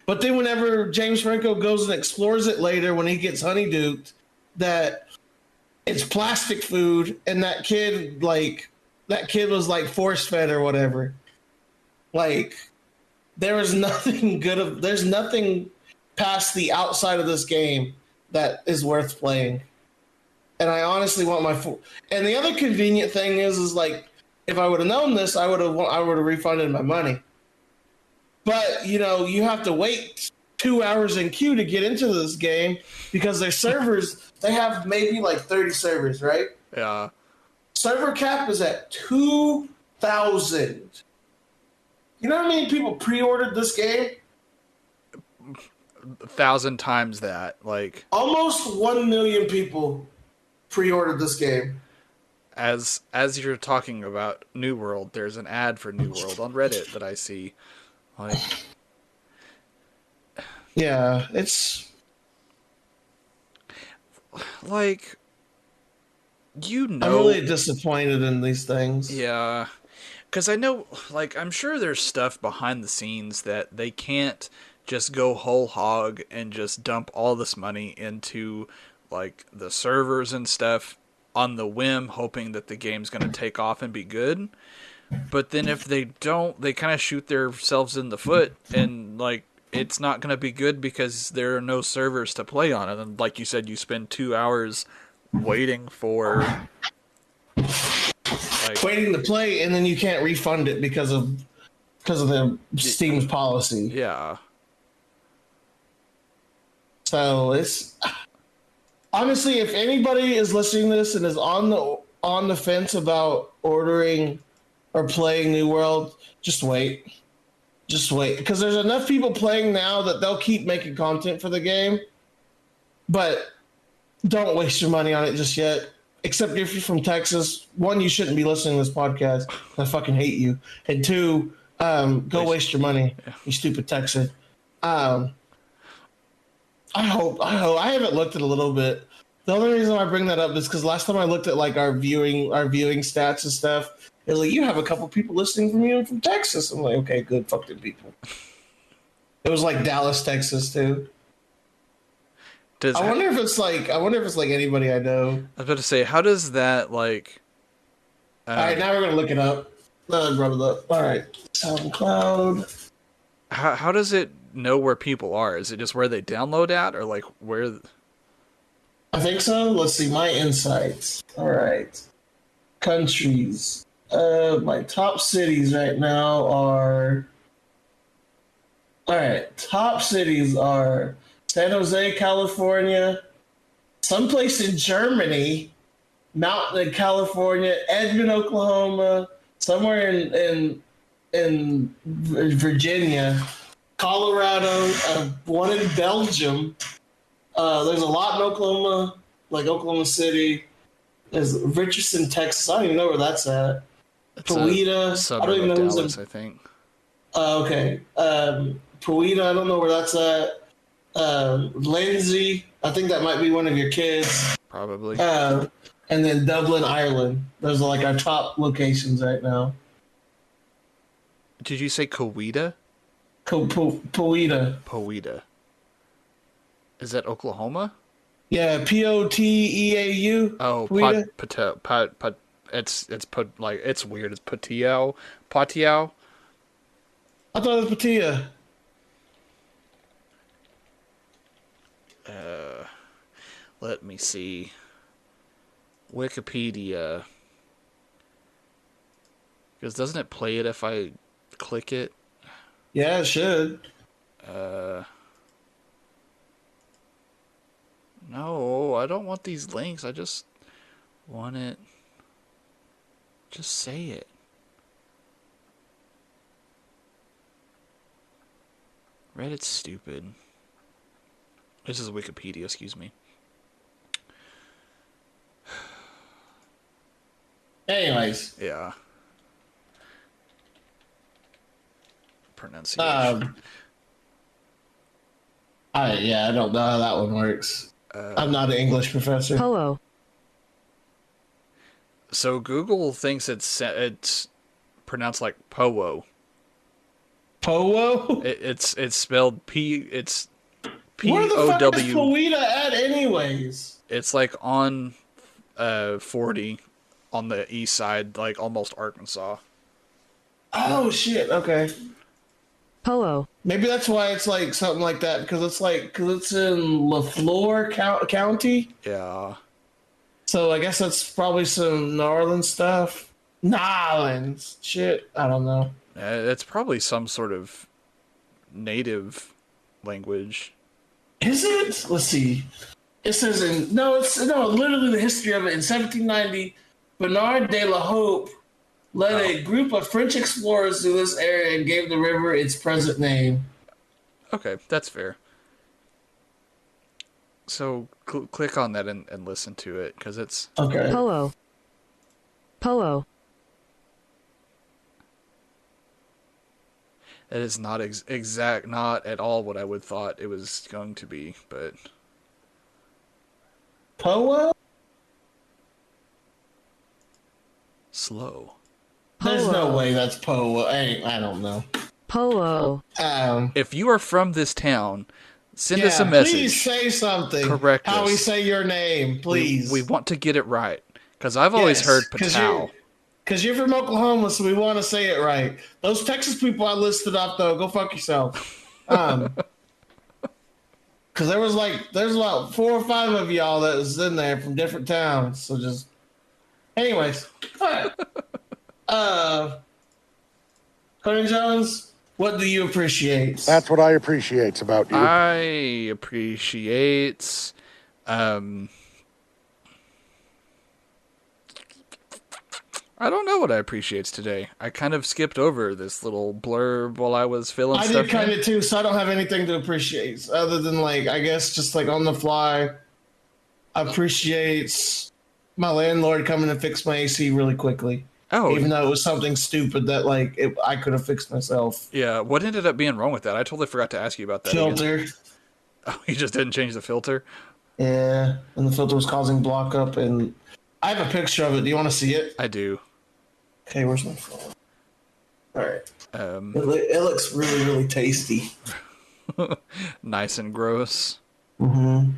But then whenever James Franco goes and explores it later, when he gets honeyduked, that it's plastic food, and that kid was like force fed or whatever. Like there's nothing past the outside of this game that is worth playing. And I honestly want and the other convenient thing is like, if I would have known this, I would have refunded my money. But you have to wait 2 hours in queue to get into this game because their servers, they have maybe like 30 servers, right? Yeah. Server cap is at 2,000. You know how many people pre-ordered this game? 1,000 times that. Like almost 1 million people pre-ordered this game. As you're talking about New World, there's an ad for New World on Reddit that I see. Like Yeah, it's Like, I'm really disappointed in these things. yeah, because I know, like, I'm sure there's stuff behind the scenes that they can't just go whole hog and just dump all this money into, like, the servers and stuff on the whim, hoping that the game's going to take off and be good. But then if they don't, they kind of shoot themselves in the foot, and, like, it's not going to be good because there are no servers to play on it. And like you said, you spend 2 hours waiting for, like, Waiting to play, and then you can't refund it because of the Steam's policy. yeah. So it's honestly, if anybody is listening to this and is on the fence about ordering or playing New World, just wait. Just wait, because there's enough people playing now that they'll keep making content for the game. But don't waste your money on it just yet. Except if you're from Texas, one, you shouldn't be listening to this podcast. I fucking hate you. And two, go waste your money, you stupid Texan. I hope. I haven't looked at a little bit. The only reason I bring that up is because last time I looked at like our viewing stats and stuff, it was like you have a couple people listening from you from Texas. I'm like, okay, good, fuck them people. It was like Dallas, Texas too. I wonder if it's like anybody I know. I was about to say, how does that, like... All right, now we're going to look it up. Rub it up. All right, SoundCloud. How does it know where people are? Is it just where they download at, or like where... I think so. Let's see, my insights. All right. Countries. My top cities right now are... All right, top cities are San Jose, California, someplace in Germany, Mountain, California, Edmond, Oklahoma, somewhere in Virginia, Colorado, one in Belgium. There's a lot in Oklahoma, like Oklahoma City. There's Richardson, Texas. I don't even know where that's at. Poweta. I don't even know who's Dallas, I think. Okay. Poweta. I don't know where that's at. Lindsay. I think that might be one of your kids. Probably. And then Dublin, Ireland. Those are like our top locations right now. Did you say Coweta? Poweta. Poweta. Is that Oklahoma? Yeah, Poteau. Oh, Poteau. It's weird. It's Poteau. Poteau. I thought it was Patia. Let me see. Wikipedia. Because doesn't it play it if I click it? Yeah, it should. No, I don't want these links. I just want it. Just say it. Reddit's stupid. This is Wikipedia, excuse me. Anyways. Yeah. Pronunciation. I don't know how that one works. I'm not an English professor. Polo. So Google thinks it's pronounced like Powo. Powo? It's spelled P. It's P-O-W. Where the fuck is Poweta at, anyways? It's like on 40 on the east side, like almost Arkansas. Oh shit! Okay. Polo. Maybe that's why it's like something like that, because it's in LaFleur County. Yeah. So I guess that's probably some New Orleans stuff. Nolans. Shit. I don't know. It's probably some sort of native language. Is it? Let's see. It says literally the history of it. In 1790, Bernard de la Hope led a group of French explorers to this area and gave the river its present name. Okay, that's fair. So click on that and listen to it, because it's... Okay. Polo. Polo. It is not not at all what I would thought it was going to be, but Poa? slow. There's no Polo. way that's Poa. I don't know. Polo. If you are from this town, send us a Yeah, please message. say something. Correct How we us. say your name, please. We want to get it right. Because I've always heard Poteau. Because you're from Oklahoma, so we want to say it right. Those Texas people I listed off, though, go fuck yourself. Because there's about 4 or 5 of y'all that was in there from different towns. So just, anyways, all right. Conan Jones, what do you appreciate? That's what I appreciate about you. I appreciate... I don't know what I appreciate today. I kind of skipped over this little blurb while I was filling I stuff did kind in. of too, so I don't have anything to appreciate other than I guess just on the fly. I appreciate my landlord coming to fix my AC really quickly. Oh, Even though it was something stupid that I could have fixed myself. yeah. What ended up being wrong with that? I totally forgot to ask you about that. Filter. Again. Oh, you just didn't change the filter? Yeah, and the filter was causing block up, and I have a picture of it. Do you want to see it? I do. Okay, where's my phone? All right. Um, It looks really, really tasty. nice and gross. Mm-hmm.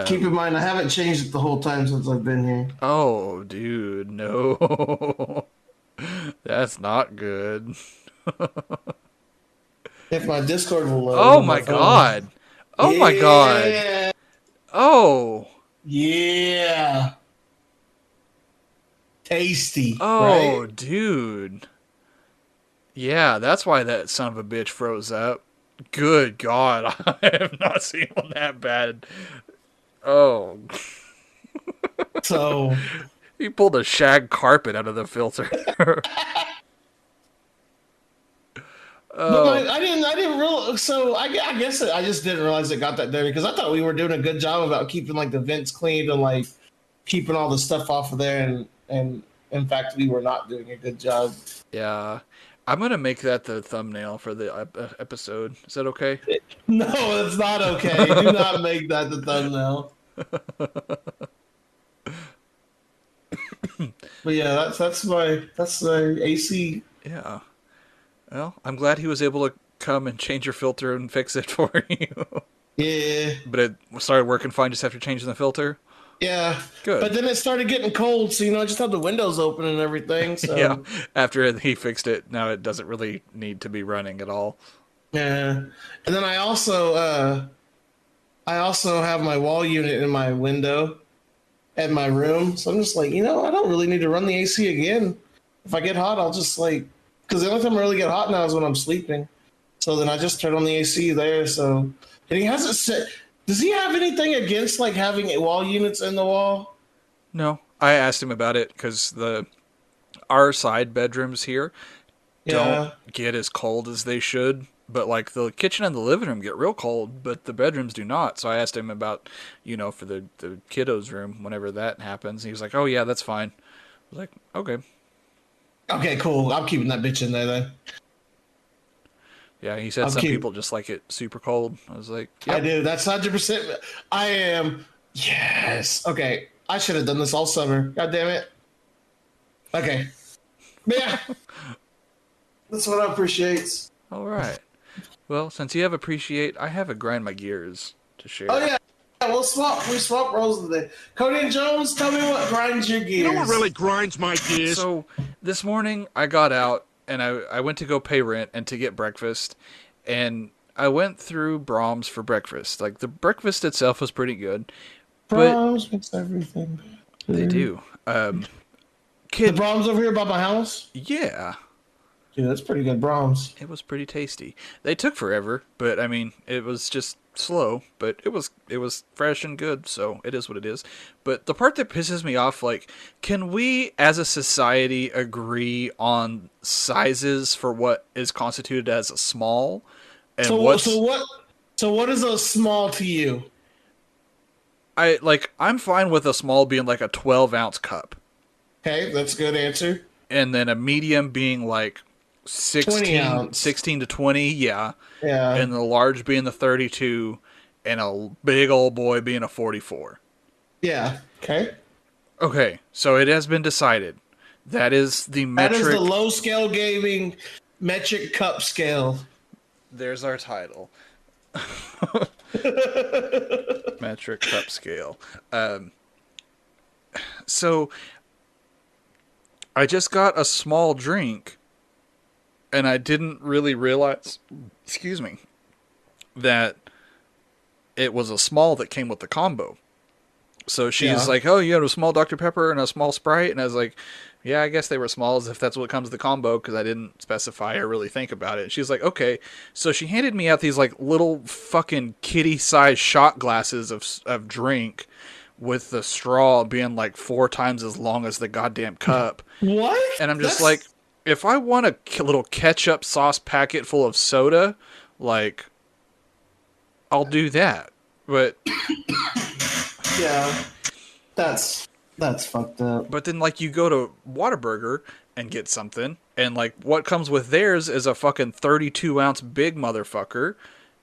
Keep in mind, I haven't changed it the whole time since I've been here. Oh, dude, no. That's not good. If my Discord will load. Oh on my phone. god. Oh yeah. my god. Oh. Yeah. Tasty. Oh, right? dude. Yeah, that's why that son of a bitch froze up. Good God, I have not seen one that bad. Oh. So. He pulled a shag carpet out of the filter. But I didn't realize. So I guess I just didn't realize it got that dirty because I thought we were doing a good job about keeping the vents clean and keeping all the stuff off of there. And in fact, we were not doing a good job. Yeah. I'm going to make that the thumbnail for the episode. Is that okay? No, it's not okay. Do not make that the thumbnail. But yeah, that's my AC. Yeah. Well, I'm glad he was able to come and change your filter and fix it for you. Yeah. But it started working fine just after changing the filter? Yeah. Good. But then it started getting cold, so I just had the windows open and everything. So yeah. After he fixed it, now it doesn't really need to be running at all. Yeah. And then I also have my wall unit in my window at my room. So I'm just I don't really need to run the AC again. If I get hot, I'll just because the only time I really get hot now is when I'm sleeping. So then I just turn on the AC there. So, and he hasn't said, does he have anything against having wall units in the wall? No, I asked him about it because our side bedrooms here don't get as cold as they should. But the kitchen and the living room get real cold, but the bedrooms do not. So I asked him about, for the kiddos' room whenever that happens. He was like, "Oh yeah, that's fine." I was like, "Okay." Okay, cool. I'm keeping that bitch in there then. Yeah, he said some people just like it super cold. I was like, yep. I do. That's 100%. I am. Yes. Okay. I should have done this all summer. God damn it. Okay. Yeah. That's what I appreciate. All right. Well, since you have appreciate, I have a grind my gears to share. Oh, yeah. We swap roles today. Conan Jones, tell me what grinds your gears. You know what really grinds my gears? So, this morning, I got out, and I went to go pay rent and to get breakfast, and I went through Brahms for breakfast. The breakfast itself was pretty good. Brahms makes everything better. They do. The Brahms over here by my house? Yeah. Dude, that's pretty good Brahms. It was pretty tasty. They took forever, but, it was just slow, but it was fresh and good, so it is what it is. But the part that pisses me off, can we as a society agree on sizes for what is constituted as a small? And so what is a small to you? I'm fine with a small being a 12-ounce cup. Okay, that's a good answer. And then a medium being 20 16, ounce. 16 to 20, yeah. Yeah. And the large being the 32, and a big old boy being a 44. Yeah. Okay. Okay, so it has been decided. That is the That is the metric. low scale gaming metric cup scale. There's our title. Metric cup scale. So I just got a small drink, and I didn't really realize, excuse me, that it was a small that came with the combo. So she's like, "Oh, you had a small Dr. Pepper and a small Sprite," and I was like, "Yeah, I guess they were smalls if that's what comes with the combo," because I didn't specify or really think about it. And she's like, "Okay," so she handed me out these like little fucking kitty-sized shot glasses of drink, with the straw being like 4 times as long as the goddamn cup. What? And I'm just like, if I want a little ketchup sauce packet full of soda, like, I'll do that. But yeah, that's fucked up. But then, like, you go to Whataburger and get something, and, like, what comes with theirs is a fucking 32-ounce big motherfucker,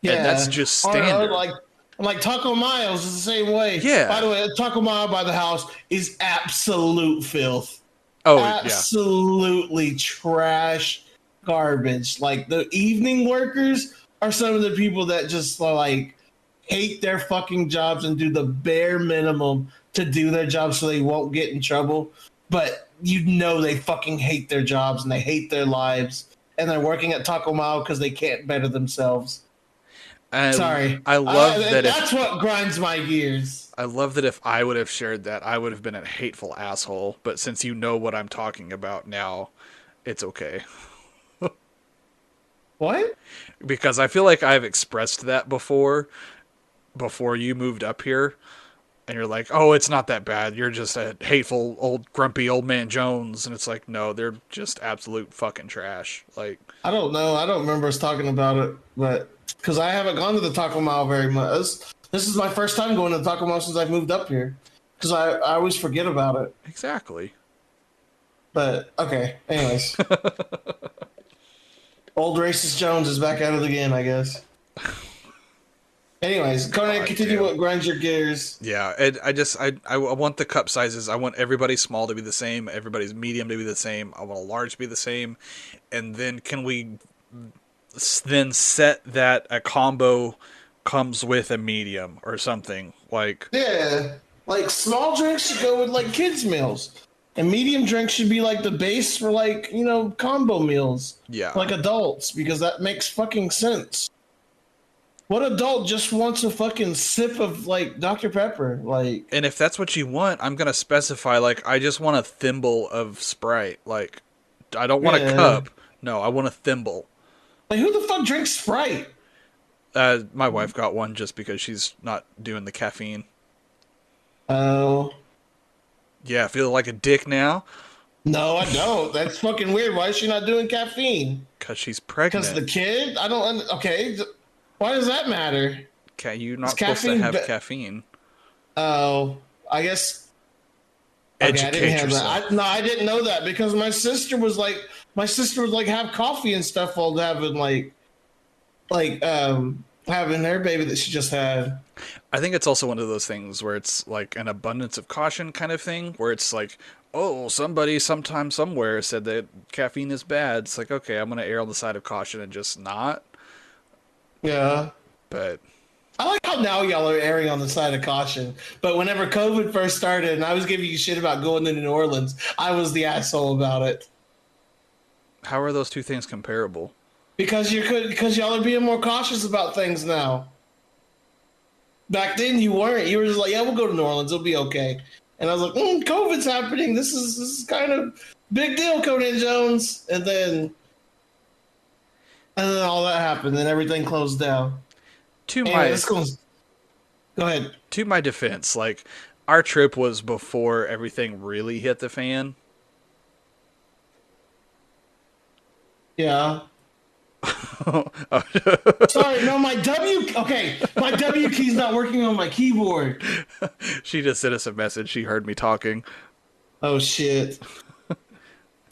Yeah, and that's just standard. Or like Taco Miles is the same way. Yeah. By the way, Taco Mile by the house is absolute filth. Oh, Absolutely trash garbage. Like, the evening workers are some of the people that just, like, hate their fucking jobs and do the bare minimum to do their job so they won't get in trouble. But you know they fucking hate their jobs and they hate their lives. And they're working at Taco Mile because they can't better themselves. Sorry. I love that. That's what grinds my gears. I love that if I would have shared that, I would have been a hateful asshole. But since you know what I'm talking about now, it's okay. What? Because I feel like I've expressed that before you moved up here. And you're like, oh, it's not that bad. You're just a hateful, old, grumpy old man Jones. And it's like, no, they're just absolute fucking trash. Like, I don't know. I don't remember us talking about it, but because I haven't gone to the Taco Mile very much. This is my first time going to the Taco Mile since I moved up here. Because I always forget about it. exactly. But, okay. Anyways. Old racist Jones is back at it again, I guess. Anyways, Conan, continue what grinds your gears. Yeah, and I want the cup sizes. I want everybody's small to be the same, everybody's medium to be the same. I want a large to be the same, and then can we then set that a combo comes with a medium or something like? Yeah, like small drinks should go with like kids meals, and medium drinks should be like the base for like combo meals. Yeah, like adults, because that makes fucking sense. What adult just wants a fucking sip of, like, Dr. Pepper? Like, and if that's what you want, I'm going to specify, like, I just want a thimble of Sprite. Like, I don't want a cup. No, I want a thimble. Like, who the fuck drinks Sprite? My wife got one just because she's not doing the caffeine. Oh. Yeah, I feel like a dick now. No, I don't. That's fucking weird. Why is she not doing caffeine? Because she's pregnant. Because the kid? I don't... Okay. Why does that matter? Okay, you're not supposed to have caffeine. Oh, I guess. Educate yourself. I didn't know that because my sister would have coffee and stuff while having having her baby that she just had. I think it's also one of those things where it's like an abundance of caution kind of thing, where it's like, oh, somebody sometime somewhere said that caffeine is bad. It's like, okay, I'm going to err on the side of caution and just not. Yeah. But I like how now y'all are erring on the side of caution. But whenever COVID first started and I was giving you shit about going to New Orleans, I was the asshole about it. How are those two things comparable? Because y'all are being more cautious about things now. Back then you weren't. You were just like, yeah, we'll go to New Orleans. It'll be okay. And I was like, COVID's happening. This is kind of big deal, Conan Jones. And then all that happened, and everything closed down. Go ahead. To my defense, like, our trip was before everything really hit the fan. Yeah. Sorry, no, my W key's not working on my keyboard. She just sent us a message. She heard me talking. Oh, shit.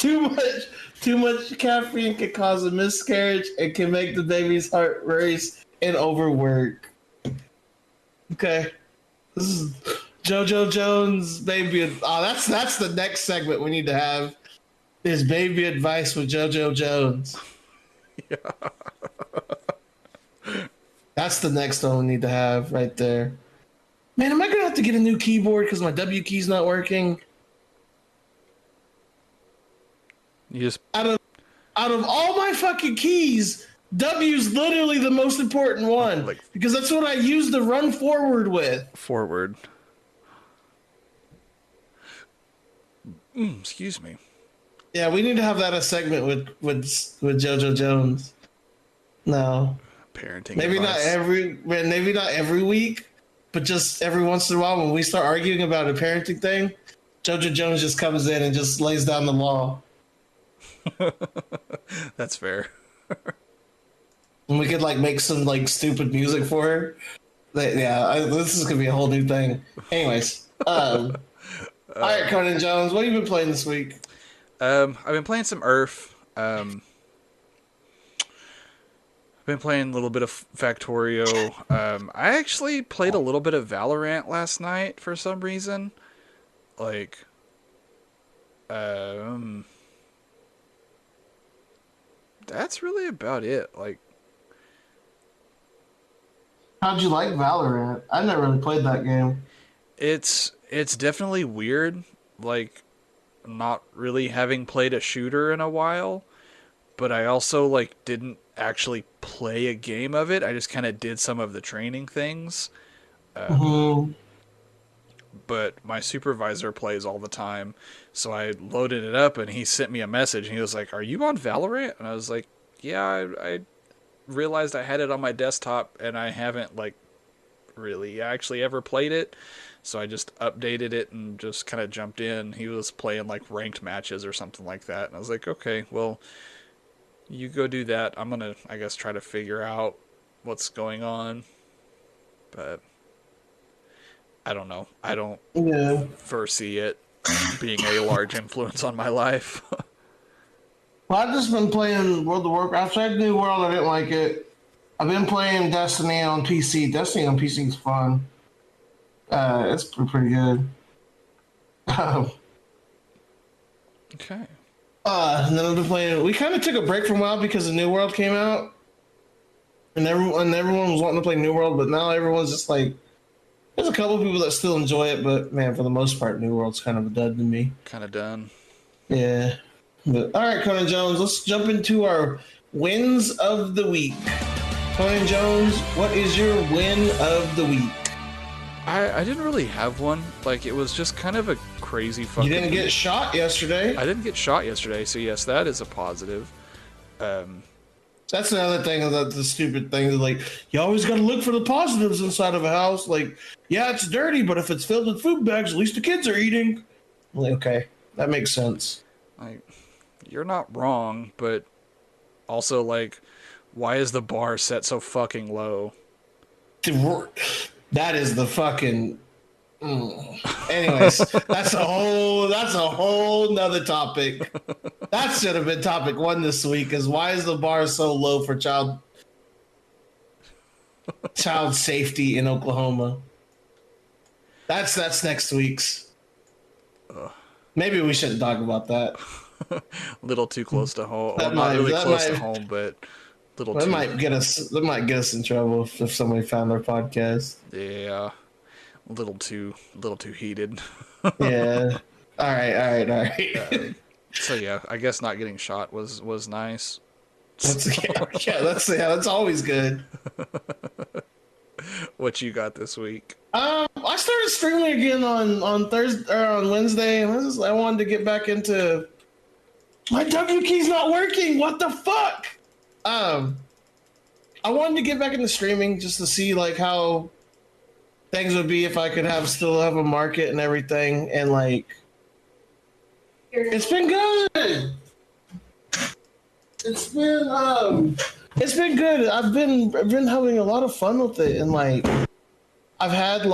Too much caffeine can cause a miscarriage and can make the baby's heart race and overwork. Okay. This is JoJo Jones baby. Oh, that's the next segment we need to have. Is baby advice with JoJo Jones. Yeah. That's the next one we need to have right there. Man, am I gonna have to get a new keyboard because my W key's not working? You just out of all my fucking keys, W's literally the most important one because that's what I use to run forward with. Forward. Excuse me. Yeah, we need to have that a segment with JoJo Jones. No. Parenting. Maybe not every week, but just every once in a while when we start arguing about a parenting thing, JoJo Jones just comes in and just lays down the law. That's fair. And we could make some stupid music for her. This is gonna be a whole new thing. Anyways, all right, Conan Jones, what have you been playing this week? I've been playing some Earth. I've been playing a little bit of Factorio. I actually played a little bit of Valorant last night for some reason. That's really about it. How'd you like Valorant? I never really played that game. It's definitely weird. Not really having played a shooter in a while, but I also didn't actually play a game of it. I just kind of did some of the training things. But my supervisor plays all the time, so I loaded it up and he sent me a message and he was like, "Are you on Valorant?" And I was like, "Yeah, I realized I had it on my desktop and I haven't really actually ever played it." So I just updated it and just kind of jumped in. He was playing ranked matches or something like that. And I was like, okay, well, you go do that. I'm going to, I guess, try to figure out what's going on. But I don't know. I don't foresee it being a large influence on my life. Well, I've just been playing World of Warcraft. I tried New World. I didn't like it. I've been playing Destiny on PC. Destiny on PC is fun. It's pretty good. Okay. And then I've been playing. We kind of took a break for a while because the New World came out, and everyone was wanting to play New World, but now everyone's just there's a couple of people that still enjoy it, but man, for the most part, New World's kind of a dud to me. Kind of done. Yeah. But all right, Conan Jones, let's jump into our wins of the week. Conan Jones, what is your win of the week? I didn't really have one. It was just kind of a crazy fucking... You didn't get shot yesterday. I didn't get shot yesterday, so yes, that is a positive. That's another thing, the stupid thing. You always got to look for the positives inside of a house. Yeah, it's dirty, but if it's filled with food bags, at least the kids are eating. Okay, that makes sense. You're not wrong, but also, why is the bar set so fucking low? That is the fucking. Anyways, that's a whole nother topic. That should have been topic 1 this week. Is why is the bar so low for child safety in Oklahoma? That's next week's. Maybe we shouldn't talk about that. A little too close to home. Well, not really close to home, but little. That might get us in trouble if somebody found our podcast. Yeah, a little too heated. Yeah. All right. So yeah, I guess not getting shot was nice. That's always good. What you got this week? I started streaming again on Thursday or on Wednesday, and I wanted to get back into. My W key's not working. What the fuck? I wanted to get back into streaming just to see how things would be if I could still have a market and everything, and it's been good. It's been good. I've been having a lot of fun with it, and I've had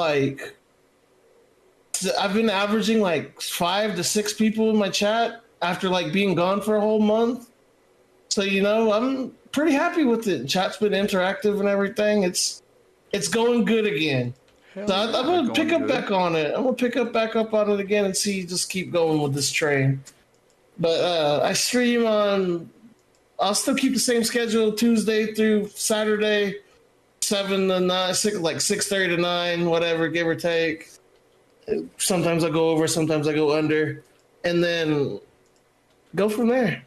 I've been averaging 5 to 6 people in my chat after like being gone for a whole month. So I'm pretty happy with it. Chat's been interactive and everything. It's going good again. Hell So yeah, I'm gonna going pick up good. back on it. I'm gonna pick up back up on it again and just keep going with this train. But I stream on. I'll still keep the same schedule Tuesday through Saturday, 7 to 9, 6:30 to 9, whatever, give or take. Sometimes I go over, sometimes I go under, and then go from there.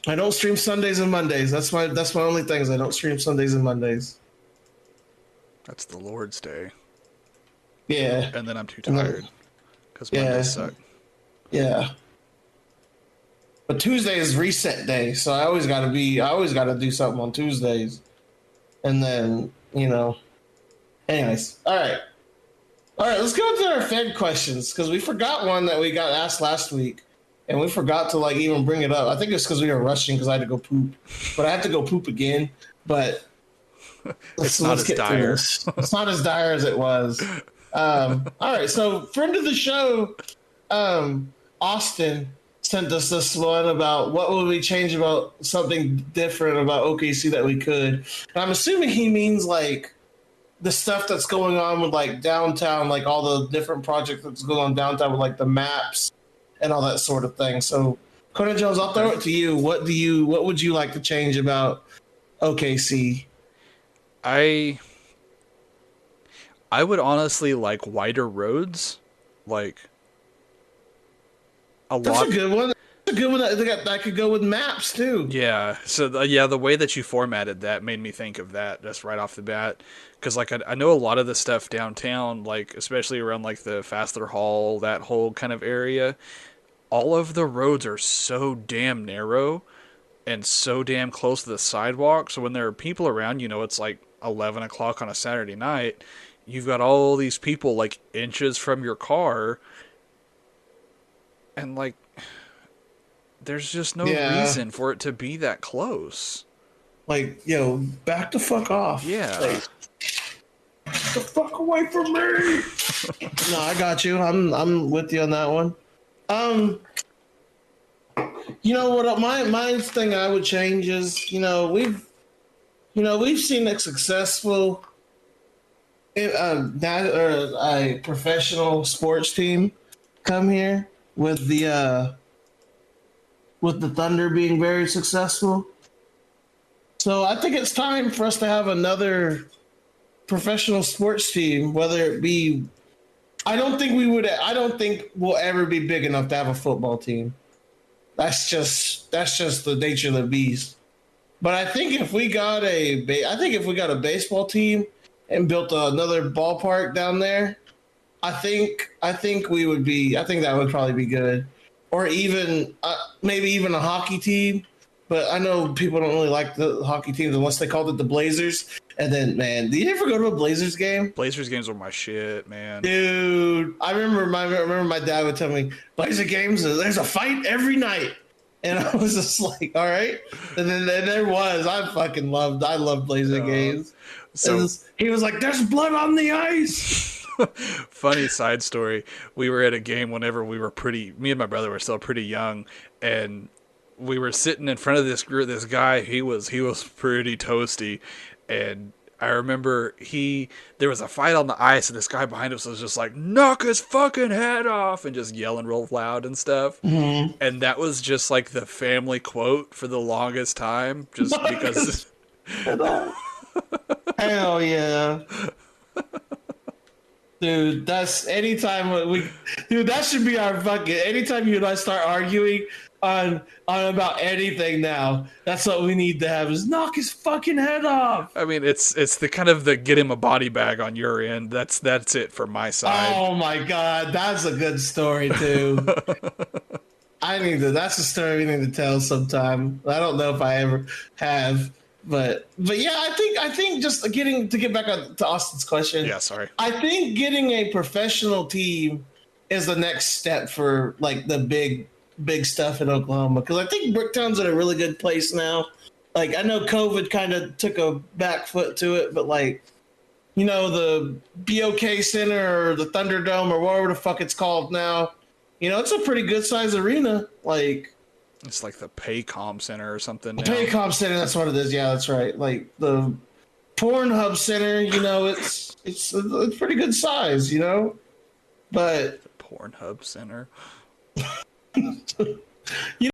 I don't stream Sundays and Mondays. That's my only things. I don't stream Sundays and Mondays. That's the Lord's Day. Yeah. And then I'm too And then- tired because Mondays suck. Yeah. But Tuesday is reset day, so I always gotta do something on Tuesdays. And then, anyways. All right, let's go to our Fed questions, because we forgot one that we got asked last week, and we forgot to even bring it up. I think it's because we were rushing because I had to go poop. But I have to go poop again. But It's not as dire. It's not as dire as it was. All right, so friend of the show, Austin, sent us this one about what would we change about something different about OKC that we could. And I'm assuming he means the stuff that's going on with downtown, all the different projects that's going on downtown with the maps and all that sort of thing. So Conan Jones, I'll throw it to you. What would you like to change about OKC? I would honestly like wider roads, That's a good one. That's a good one. That could go with maps too. Yeah. So the way that you formatted that made me think of that just right off the bat, because I know a lot of the stuff downtown, especially around the Fassler Hall, that whole kind of area, all of the roads are so damn narrow and so damn close to the sidewalk. So when there are people around, it's 11 o'clock on a Saturday night, you've got all these people inches from your car, and there's just no reason for it to be that close. Back the fuck off. Yeah. Get the fuck away from me. No, I got you. I'm with you on that one. What my thing I would change is, we've seen a successful a professional sports team come here with the Thunder being very successful. So I think it's time for us to have another professional sports team, whether it be. I don't think we'll ever be big enough to have a football team. That's just the nature of the beast. But I think if we got a baseball team and built another ballpark down there, I think we would be. I think that would probably be good. Or even maybe even a hockey team. But I know people don't really like the hockey teams unless they called it the Blazers. And then, man, did you ever go to a Blazers game? Blazers games were my shit, man. Dude, I remember my dad would tell me, Blazer games, there's a fight every night. And I was just like, all right. And then there was. I loved Blazer games. So he was like, there's blood on the ice. Funny side story. We were at a game whenever me and my brother were still pretty young, and we were sitting in front of this guy. He was pretty toasty, and I remember there was a fight on the ice, and this guy behind us was just like, knock his fucking head off, and just yelling real loud and stuff. Mm-hmm. And that was just the family quote for the longest time, just because. Hell yeah. Dude, that's anytime that should be our fucking, anytime you and I start arguing on about anything now, that's what we need to have is knock his fucking head off. I mean, it's the kind of the get him a body bag on your end. That's it for my side. Oh my God, that's a good story too. That's a story we need to tell sometime. I don't know if I ever have. But yeah, I think just to get back to Austin's question. Yeah, sorry. I think getting a professional team is the next step for the big stuff in Oklahoma, because I think Bricktown's in a really good place now. I know COVID kind of took a back foot to it, but the BOK Center or the Thunderdome or whatever the fuck it's called now, it's a pretty good size arena. It's like the Paycom Center or something. The Now. Paycom Center, that's what it is. Yeah, that's right. Like the Pornhub Center, you know, it's a pretty good size, you know, but The Pornhub Center. you